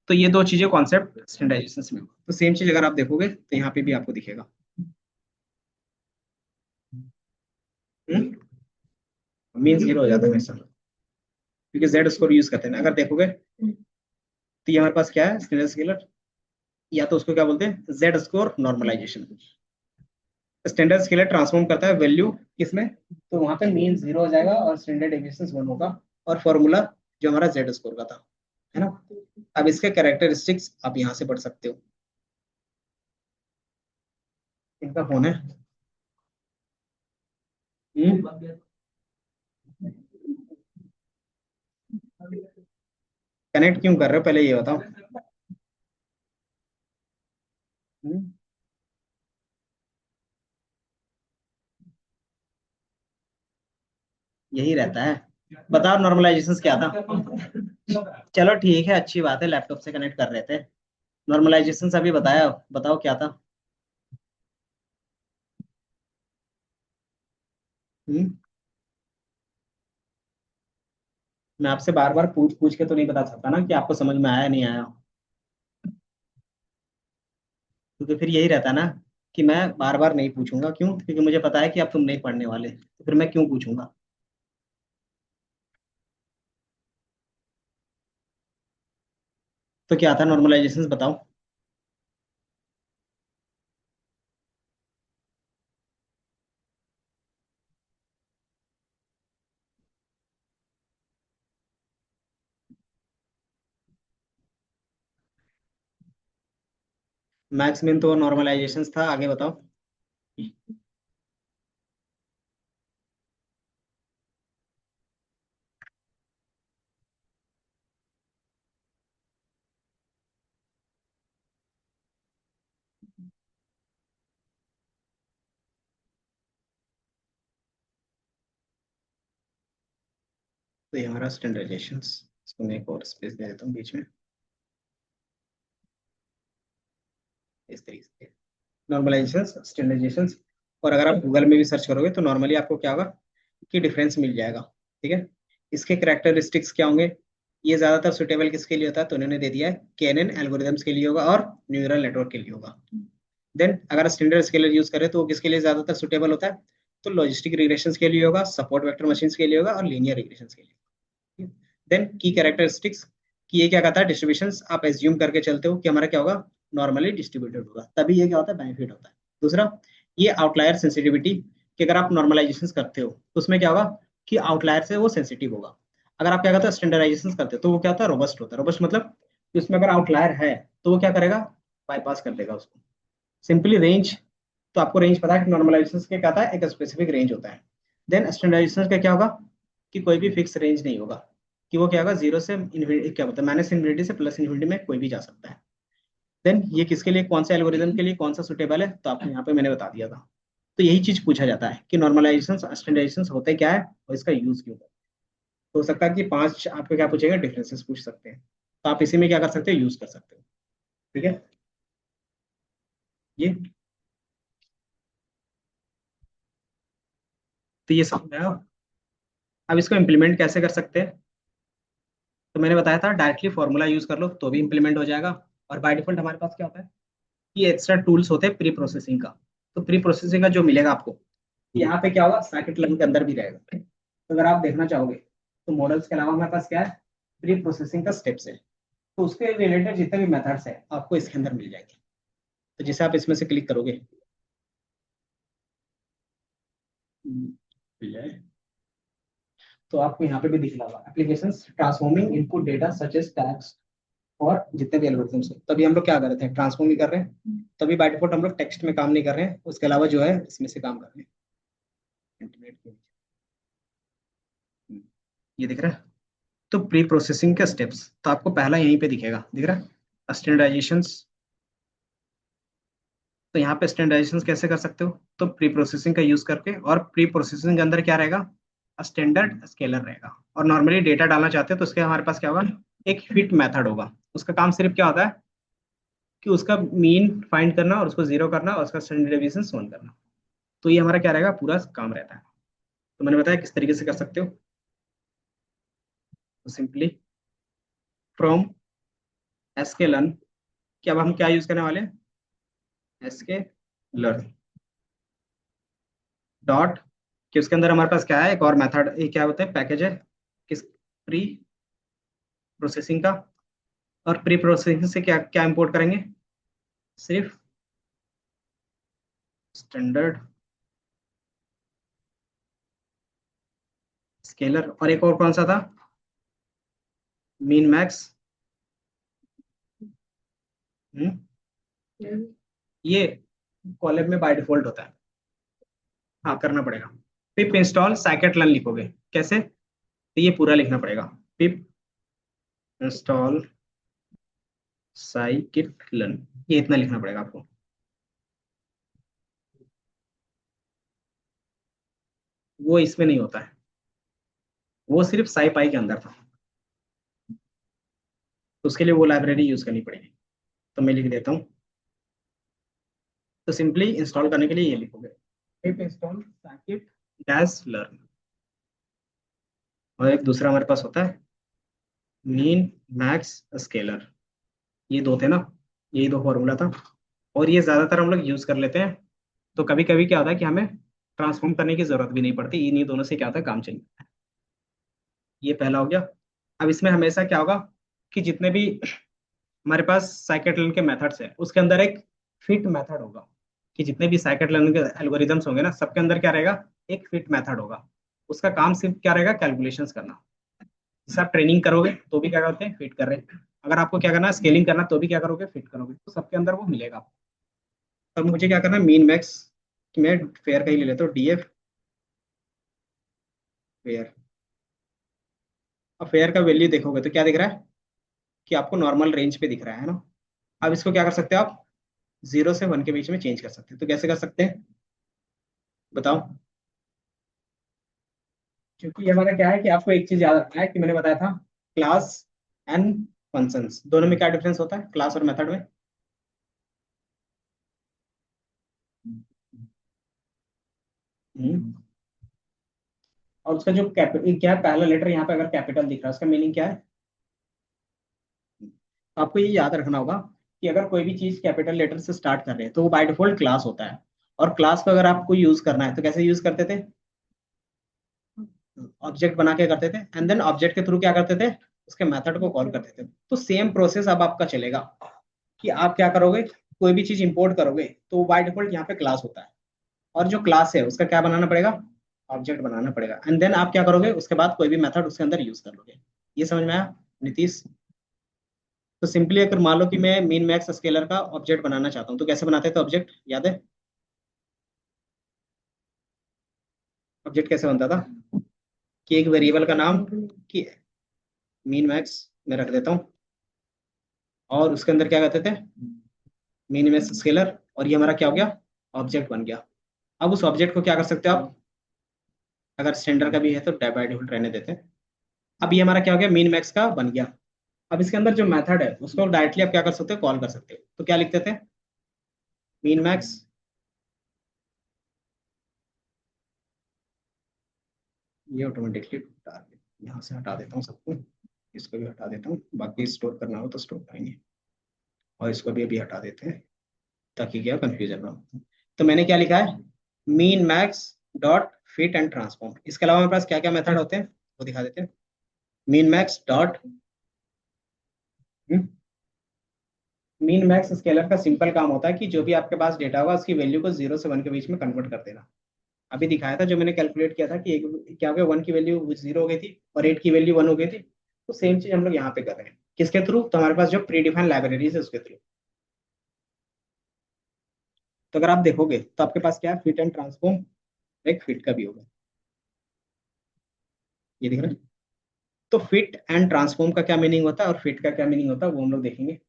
तो ये दो चीजें कॉन्सेप्ट स्टैंडर्डाइजेशन में होगा। तो सेम चीज अगर आप देखोगे तो यहाँ पे भी आपको दिखेगा। मीन 0 हो जाता है हमेशा, क्योंकि जेड स्कोर यूज करते हैं ना। अगर देखोगे तो ये हमारे पास क्या है? स्टैंडर्ड स्केलर, या तो उसको क्या बोलते हैं? Z score normalization. Standard scaler transform करता है वैल्यू किसमें? तो वहां पे मीन 0 हो जाएगा और स्टैंडर्ड डेविएशन 1 होगा। और फॉर्मूला जो हमारा जेड स्कोर का था, है ना। अब इसके कैरेक्टरिस्टिक्स आप यहाँ से पढ़ सकते हो। इनका फोन है। कनेक्ट क्यों कर रहे हो, पहले ये बताओ। हम्म, यही रहता है। बताओ नॉर्मलाइजेशन क्या था? चलो ठीक है, अच्छी बात है, लैपटॉप से कनेक्ट कर रहे थे। नॉर्मलाइजेशन अभी बताया, बताओ क्या था? हम्म मैं आपसे बार बार पूछ पूछ के तो नहीं बता सकता ना कि आपको समझ में आया नहीं आया, क्योंकि फिर यही रहता है ना कि मैं बार बार नहीं पूछूंगा। क्यों? क्योंकि मुझे पता है कि अब तुम नहीं पढ़ने वाले, तो फिर मैं क्यों पूछूंगा। तो क्या था नॉर्मलाइजेशन, बताओ। मैक्स मिन तो नॉर्मलाइजेशन था, आगे बताओ। तो ये हमारा स्टैंडर्डाइजेशन, इसको मैं एक और स्पेस दे देता हूँ बीच में, इस तरीके से नॉर्मलाइजेशन, स्टैंडर्डाइजेशन। और अगर आप गूगल में भी सर्च करोगे तो नॉर्मली आपको क्या होगा कि डिफरेंस मिल जाएगा। ठीक है। इसके कैरेक्टरिस्टिक्स क्या होंगे? ये ज्यादातर सुटेबल किसके लिए होता है? तो उन्होंने दे दिया है केएनएन एल्गोरिदम्स के लिए होगा और न्यूरल नेटवर्क के लिए होगा। देन अगर स्टैंडर्ड स्केलर यूज करें तो वो किसके लिए ज्यादातर सुटेबल होता है? तो लॉजिस्टिक रिग्रेशंस के लिए होगा, सपोर्ट वेक्टर मशीन्स के लिए होगा और लीनियर रिग्रेशंस के लिए। देन की कैरेक्टरिस्टिक्स, कि ये क्या कहता है, डिस्ट्रीब्यूशन आप एज्यूम करके चलते हो कि हमारा क्या होगा, नॉर्मली डिस्ट्रीब्यूटेड होगा, तभी ये क्या होता है, बेनिफिट होता है। दूसरा, ये आउटलायर सेंसिटिविटी, कि अगर आप नॉर्मलाइजेशन करते हो तो उसमें क्या होगा कि आउटलायर से वो सेंसिटिव होगा। अगर आप क्या कहते हो स्टैंडर्डाइजेशन करते हो तो वो क्या होता है, रोबस्ट होता है। रोबस्ट मतलब कि उसमें अगर आउटलायर है तो वो क्या करेगा, बाईपास कर देगा उसको। सिंपली रेंज, तो आपको रेंज पता है कि नॉर्मलाइजेशन के क्या था, एक स्पेसिफिक रेंज होता है। देन स्टैंडर्डाइजेशन का क्या होगा कि कोई भी फिक्स रेंज नहीं होगा, कि वो क्या होगा जीरो से इन्फिनिटी, क्या होता है माइनस इन्फिनिटी से प्लस इन्फिनिटी में कोई भी जा सकता है। देन ये किसके लिए, कौन सा एल्गोरिदम के लिए कौन सा सुटेबल है, तो आपको यहाँ पे मैंने बता दिया था। तो यही चीज पूछा जाता है कि नॉर्मलाइजेशन स्टैंडर्डाइजेशन होते क्या है और इसका यूज क्यों है। तो हो सकता है कि पांच आपको क्या पूछेगा, डिफरेंसेस पूछ सकते हैं, तो आप इसी में क्या कर सकते हो, यूज कर सकते हो। ठीक है। ये तो ये सब है। अब इसको इम्प्लीमेंट कैसे कर सकते हैं? तो मैंने बताया था डायरेक्टली फॉर्मूला यूज कर लो तो भी इम्प्लीमेंट हो जाएगा। और बाय डिफॉल्ट हमारे पास क्या होता है, ये एक्स्ट्रा टूल्स होते हैं प्री प्रोसेसिंग का। तो प्री प्रोसेसिंग का जो मिलेगा आपको, यहाँ पे क्या होगा, साइकिट लाइन के अंदर भी रहेगा। तो अगर आप देखना चाहोगे तो मॉडल्स के अलावा हमारे पास क्या है, प्री प्रोसेसिंग का स्टेप्स है। तो उसके रिलेटेड जितने भी मेथड्स है आपको इसके अंदर मिल जाएंगे। तो जैसे आप इसमें से क्लिक करोगे, मिल जाए, तो आपको यहाँ पे भी दिख रहा होगा application transforming input data such as tax, और जितने भी एल्गोरिथम्स हैं। तभी हम लोग क्या कर रहे थे, ट्रांसफॉर्म भी कर रहे हैं। तभी बाय डिफॉल्ट हम लोग टेक्स्ट में काम नहीं कर रहे हैं, उसके अलावा जो है इसमें से काम कर रहे हैं। इंटरनेट के ये दिख रहा है। तो प्री प्रोसेसिंग के स्टेप्स तो आपको पहला यहीं पे दिखेगा, दिख रहा है स्टैंडर्डाइजेशन। तो यहाँ पे स्टैंडर्डाइजेशन कैसे कर सकते हो, तो प्री प्रोसेसिंग का यूज करके, और प्री प्रोसेसिंग के अंदर क्या रहेगा, स्टैंडर्ड स्केलर रहेगा। और नॉर्मली डेटा डालना चाहते हो तो उसके हमारे पास क्या होगा, एक फिट मेथड होगा। उसका काम सिर्फ क्या होता है कि उसका मीन फाइंड करना और उसको जीरो करना और उसका स्टैंडर्ड डेविएशन सोन करना। तो ये हमारा क्या रहेगा, पूरा काम रहता है। तो मैंने बताया किस तरीके से कर सकते हो। तो सिंपली फ्रॉम एसके लर्न, कि अब हम क्या यूज करने वाले हैं, एसके लर्न डॉट, कि उसके अंदर हमारे पास क्या है, एक और मेथड, ये क्या होता है, पैकेज है किस, प्री प्रोसेसिंग का। और प्री प्रोसेसिंग से क्या क्या इंपोर्ट करेंगे, सिर्फ स्टैंडर्ड स्केलर, और एक और कौन सा था, मीन मैक्स। ये कॉलम में बाय डिफॉल्ट होता है, हाँ करना पड़ेगा। पिप इंस्टॉल साइकिट लन लिखोगे कैसे, तो ये पूरा लिखना पड़ेगा, पिप इंस्टॉल साइकिट लन, ये इतना लिखना पड़ेगा आपको। वो इसमें नहीं होता है, वो सिर्फ साई पाई के अंदर था, तो उसके लिए वो लाइब्रेरी यूज करनी पड़ेगी। तो मैं लिख देता हूँ। तो सिंपली इंस्टॉल करने के लिए ये लिखोगे, पिप इंस्टॉल साइकिट डैश लर्न। और एक दूसरा हमारे पास होता है मीन मैक्स स्केलर, ये दो थे ना, यही दो फॉर्मूला था। और ये ज्यादातर हम लोग यूज कर लेते हैं। तो कभी कभी क्या होता है कि हमें ट्रांसफॉर्म करने की जरूरत भी नहीं पड़ती, इन्हीं दोनों से क्या होता है काम चल जाता है। ये पहला हो गया। अब इसमें हमेशा क्या होगा कि जितने भी हमारे पास साइकिट लर्न के मेथड्स है उसके अंदर एक फिट मेथड होगा। कि जितने भी साइकिट लर्न के एल्गोरिदम्स होंगे ना, सबके अंदर क्या रहेगा, एक फिट मेथड होगा। उसका काम सिर्फ क्या रहेगा, कैलकुलेशंस करना। जैसे आप ट्रेनिंग करोगे तो भी क्या करते हैं, फिट कर रहे हैं। अगर आपको क्या करना है, स्केलिंग करना, तो भी क्या करोगे, फिट करोगे। तो सबके अंदर वो मिलेगा। अब मुझे क्या करना है, मीन मैक्स, मैं फेयर का ही ले लेता हूँ, डीएफ फेयर। अब फेयर का वैल्यू देखोगे तो क्या दिख रहा है कि आपको नॉर्मल रेंज पे दिख रहा है ना। अब इसको क्या कर सकते हो आप, 0 से 1 के बीच में चेंज कर सकते हैं। तो कैसे कर सकते हैं बताओ। क्योंकि ये हमारा क्या है कि आपको एक चीज याद रखना है कि मैंने बताया था, क्लास एंड फंक्शंस दोनों में क्या डिफरेंस होता है, क्लास और मेथड में। हम्म। और उसका जो क्या है, पहला लेटर यहाँ पे अगर कैपिटल दिख रहा है उसका मीनिंग क्या है। आपको ये याद रखना होगा कि अगर कोई भी चीज कैपिटल लेटर से स्टार्ट कर रहे हैं तो वो बाय डिफॉल्ट क्लास होता है। और क्लास को अगर आपको यूज करना है तो कैसे यूज करते थे, ऑब्जेक्ट बना के करते थे, एंड देन ऑब्जेक्ट के थ्रू क्या करते थे, उसके मेथड को कॉल करते थे। तो सेम प्रोसेस अब आपका चलेगा कि आप क्या करोगे, कोई भी चीज इंपोर्ट करोगे तो वो बाय डिफॉल्ट यहाँ पे क्लास होता है। और जो क्लास है उसका क्या बनाना पड़ेगा, ऑब्जेक्ट बनाना पड़ेगा। एंड देन आप क्या करोगे, उसके बाद कोई भी मेथड उसके अंदर यूज कर लोगे। ये समझ में आया नीतीश। तो सिंपली अगर मान लो कि मैं मीन मैक्स स्केलर का ऑब्जेक्ट बनाना चाहता हूँ तो कैसे बनाते थे ऑब्जेक्ट, याद है ऑब्जेक्ट कैसे बनता था, कि एक वेरिएबल का नाम कि मीन मैक्स में रख देता हूँ, और उसके अंदर क्या करते थे, मीन मैक्स स्केलर, और ये हमारा क्या हो गया, ऑब्जेक्ट बन गया। अब उस ऑब्जेक्ट को क्या कर सकते हो आप, अगर स्टैंडर्ड का भी है तो बाय डिफॉल्ट रहने देते हैं। अब ये हमारा क्या हो गया, मीन मैक्स का बन गया। अब इसके अंदर जो मेथड है उसको डायरेक्टली आप क्या कर सकते हो, कॉल कर सकते हो। तो क्या लिखते थे, मीन मैक्स, ये ऑटोमेटिकली यहाँ से हटा देता हूँ सबको, इसको भी हटा देता हूँ, बाकी स्टोर करना हो तो स्टोर करेंगे। और इसको भी अभी हटा देते हैं ताकि क्या कंफ्यूजन ना हो। तो मैंने क्या लिखा है, mean max dot fit and transform. इसके अलावा हमारे पास क्या क्या मेथड होते हैं वो दिखा देते हैं। Mean max dot, mean max scalar का सिंपल काम होता है कि जो भी आपके पास डेटा होगा उसकी वैल्यू को 0 से 1 के बीच में कन्वर्ट कर देना। अभी दिखाया था जो मैंने कैलकुलेट किया था कि एक क्या हो गया, 1 की वैल्यू 0 हो गई थी और 8 की वैल्यू 1 हो गई थी। तो सेम चीज हम लोग यहाँ पे कर रहे हैं, किसके थ्रू, तो हमारे पास जो प्री डिफाइंड लाइब्रेरीज है उसके थ्रू। तो अगर आप देखोगे तो आपके पास क्या है, फिट एंड ट्रांसफॉर्म, एक फिट का भी होगा, ये दिख रहा है। तो फिट एंड ट्रांसफॉर्म का क्या मीनिंग होता है और फिट का क्या मीनिंग होता है वो हम लोग देखेंगे।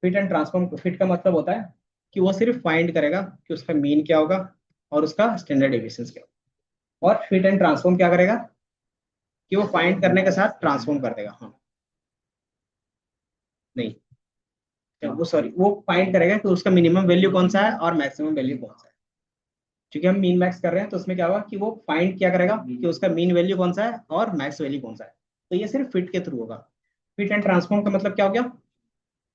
फिट एंड ट्रांसफॉर्म, फिट का मतलब होता है कि वो सिर्फ फाइंड करेगा कि उसका मीन क्या होगा और उसका स्टैंडर्ड डेविएशन क्या होगा। और फिट एंड ट्रांसफॉर्म क्या करेगा कि वो फाइंड करने के साथ ट्रांसफॉर्म कर देगा। हाँ, नहीं, वो सॉरी, वो फाइंड करेगा कि उसका मिनिमम वैल्यू कौन सा है और मैक्सिमम वैल्यू कौन सा है। क्योंकि हम मीन मैक्स कर रहे हैं तो उसमें क्या होगा कि वो फाइंड क्या करेगा कि उसका मीन वैल्यू कौन सा है और मैक्स वैल्यू कौन सा है। तो ये सिर्फ फिट के थ्रू होगा। फिट एंड ट्रांसफॉर्म का मतलब क्या हो गया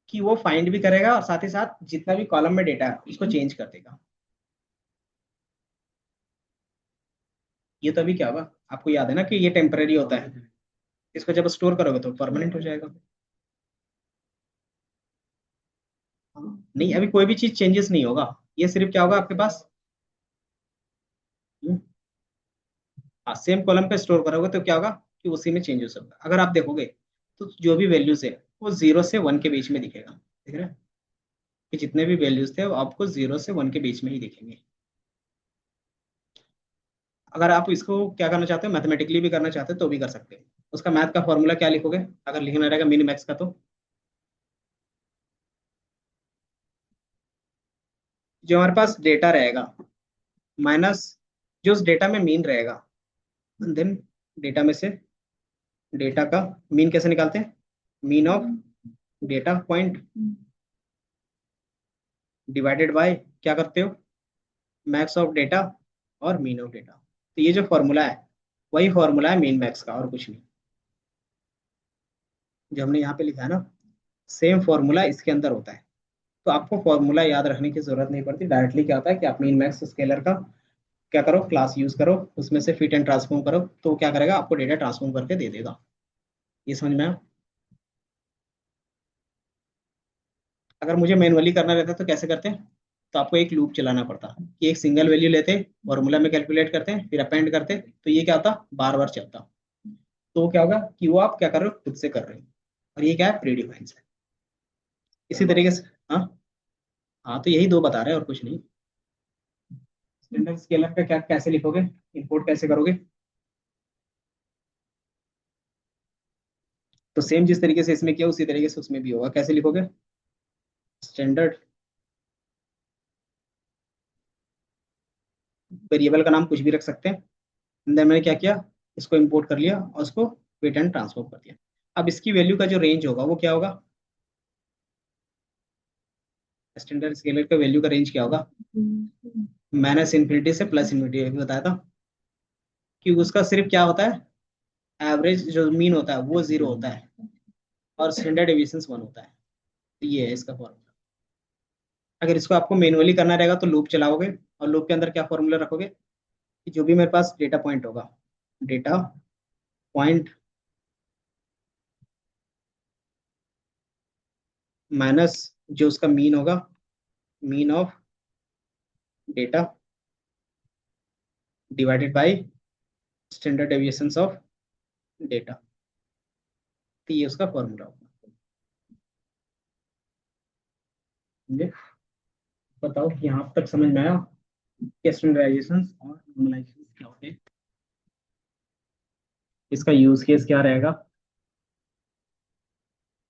कि वो फाइंड भी करेगा और साथ ही साथ जितना भी कॉलम में डेटा है उसको चेंज कर देगा। ये तो अभी क्या होगा, आपको याद है ना कि ये टेम्पररी होता है, इसको जब स्टोर करोगे तो परमानेंट हो जाएगा। नहीं, अभी कोई भी चीज चेंजेस नहीं होगा, ये सिर्फ क्या होगा आपके पास, हाँ सेम कॉलम पे स्टोर करोगे तो क्या होगा कि उसी में चेंजेस होगा। अगर आप देखोगे तो जो भी वैल्यूज है वो 0 से 1 के बीच में दिखेगा, दिख रहा है कि जितने भी वैल्यूज थे वो आपको 0 से 1 के बीच में ही दिखेंगे। अगर आप इसको क्या करना चाहते हो, मैथमेटिकली भी करना चाहते हो तो भी कर सकते हो। उसका मैथ का फॉर्मूला क्या लिखोगे, अगर लिखना रहेगा मिनी मैक्स का, तो जो हमारे पास डेटा रहेगा माइनस जो उस डेटा में मीन रहेगा, देन डेटा में से डेटा का मीन कैसे निकालते हैं, mean of data point divided by क्या करते हो, मैक्स ऑफ डेटा और मीन ऑफ डेटा। तो ये जो फॉर्मूला है वही फॉर्मूला है मीन मैक्स का, और कुछ नहीं। जो हमने यहाँ पे लिखा है ना, सेम फॉर्मूला इसके अंदर होता है। तो आपको फॉर्मूला याद रखने की जरूरत नहीं पड़ती, डायरेक्टली क्या होता है कि आप मीन मैक्स स्केलर का क्या करो, क्लास यूज करो, उसमें से फिट एंड ट्रांसफॉर्म करो, तो क्या करेगा, आपको डेटा ट्रांसफॉर्म करके दे देगा। ये समझ में आया? अगर मुझे मैनुअली करना रहता तो कैसे करते हैं, तो आपको एक लूप चलाना पड़ता कि एक सिंगल वैल्यू लेते, फॉर्मूला में कैलकुलेट करते फिर अपेंड करते, तो ये क्या होता, बार बार चलता। तो क्या होगा कि वो आप क्या कर रहे हो, खुद से कर रहे हो, और ये क्या है, प्री डिफाइंड है। इसी तरीके से, हाँ, हाँ, तो यही दो बता रहे हैं और कुछ नहीं। स्टैंडर्ड स्केलर का क्या कैसे लिखोगे, इंपोर्ट कैसे करोगे, तो सेम जिस तरीके से इसमें किया उसी तरीके से उसमें भी होगा। कैसे लिखोगे, स्टैंडर्ड वेरिएबल का नाम कुछ भी रख सकते हैं। अंदर मैंने क्या किया, इसको इंपोर्ट कर लिया और उसको फिट एंड ट्रांसफॉर्म कर दिया। अब इसकी वैल्यू का जो रेंज होगा वो क्या होगा, स्टैंडर्ड स्केलर का वैल्यू का रेंज क्या होगा, माइनस इन्फिनिटी से प्लस इन्फिनिटी, अभी बताया था कि उसका सिर्फ क्या होता है, एवरेज जो मीन होता है वो जीरो होता है, और स्टैंडर्ड डेविएशन वन होता है। तो ये है इसका फॉर्मूला। अगर इसको आपको मैनुअली करना रहेगा तो लूप चलाओगे, और लूप के अंदर क्या फॉर्मूला रखोगे कि जो भी मेरे पास डेटा पॉइंट होगा, डेटा पॉइंट माइनस जो उसका मीन होगा, mean of data divided by standard deviations of data, तो ये उसका फॉर्मूला होगा। समझे? बताओ कि यहाँ तक समझ में आया कि स्टैंडर्डाइजेशन और नॉर्मलाइजेशन क्या होते हैं, इसका यूज केस क्या रहेगा। तो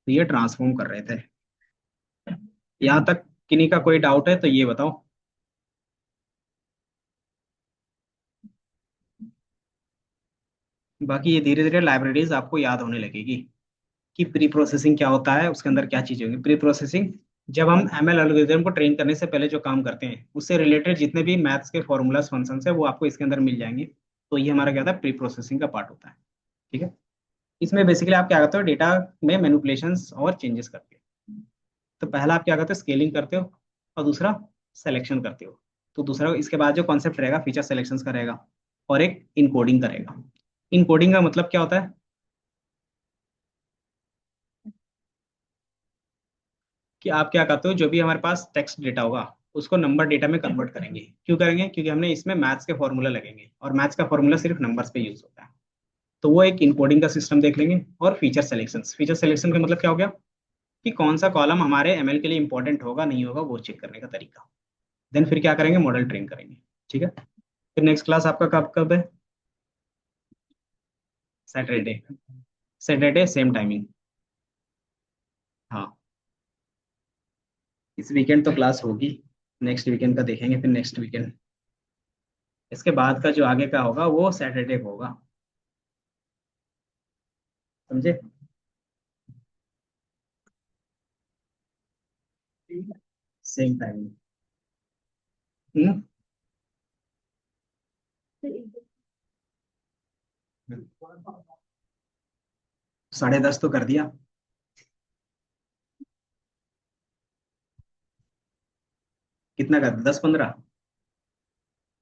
ये ट्रांसफॉर्म कर रहे थे, यहाँ तक किन्हीं का कोई डाउट है तो ये बताओ। बाकी ये धीरे धीरे लाइब्रेरीज आपको याद होने लगेगी कि प्री प्रोसेसिंग क्या होता है, उसके अंदर क्या चीजें होंगी। प्री प्रोसेसिंग जब हम एमएल एल्गोरिथम को ट्रेन करने से पहले जो काम करते हैं उससे रिलेटेड जितने भी मैथ्स के फॉर्मूलाज फंक्शन है वो आपको इसके अंदर मिल जाएंगे। तो ये हमारा क्या था, प्री प्रोसेसिंग का पार्ट होता है। ठीक है, इसमें बेसिकली आप क्या करते हो, डेटा में मैनिपुलेशंस और चेंजेस करते हो। तो पहला आप क्या करते हो, स्केलिंग करते हो, और दूसरा सिलेक्शन करते हो। तो दूसरा इसके बाद जो कॉन्सेप्ट रहेगा फीचर सिलेक्शंस का रहेगा, और एक इनकोडिंग का रहेगा। इनकोडिंग का मतलब क्या होता है कि आप क्या करते हो, जो भी हमारे पास टेक्स्ट डेटा होगा उसको नंबर डेटा में कन्वर्ट करेंगे। क्यों करेंगे, क्योंकि हमने इसमें मैथ्स के फॉर्मूला लगेंगे, और मैथ्स का फॉर्मूला सिर्फ नंबर्स पे यूज होता है। तो वो एक इनकोडिंग का सिस्टम देख लेंगे। और फीचर सिलेक्शन, फीचर सिलेक्शन का मतलब क्या हो गया कि कौन सा कॉलम हमारे एमएल के लिए इंपॉर्टेंट होगा नहीं होगा वो चेक करने का तरीका। देन फिर क्या करेंगे, मॉडल ट्रेन करेंगे। ठीक है, फिर नेक्स्ट क्लास आपका कब कब है, सैटरडे। Saturday same timing. हाँ, इस वीकेंड तो क्लास होगी, नेक्स्ट वीकेंड का देखेंगे फिर नेक्स्ट वीकेंड। इसके बाद का जो आगे का होगा वो सैटरडे को होगा। समझे? Same timing. हम्म। 10:30 तो कर दिया। कितना कर दिया, 10-15?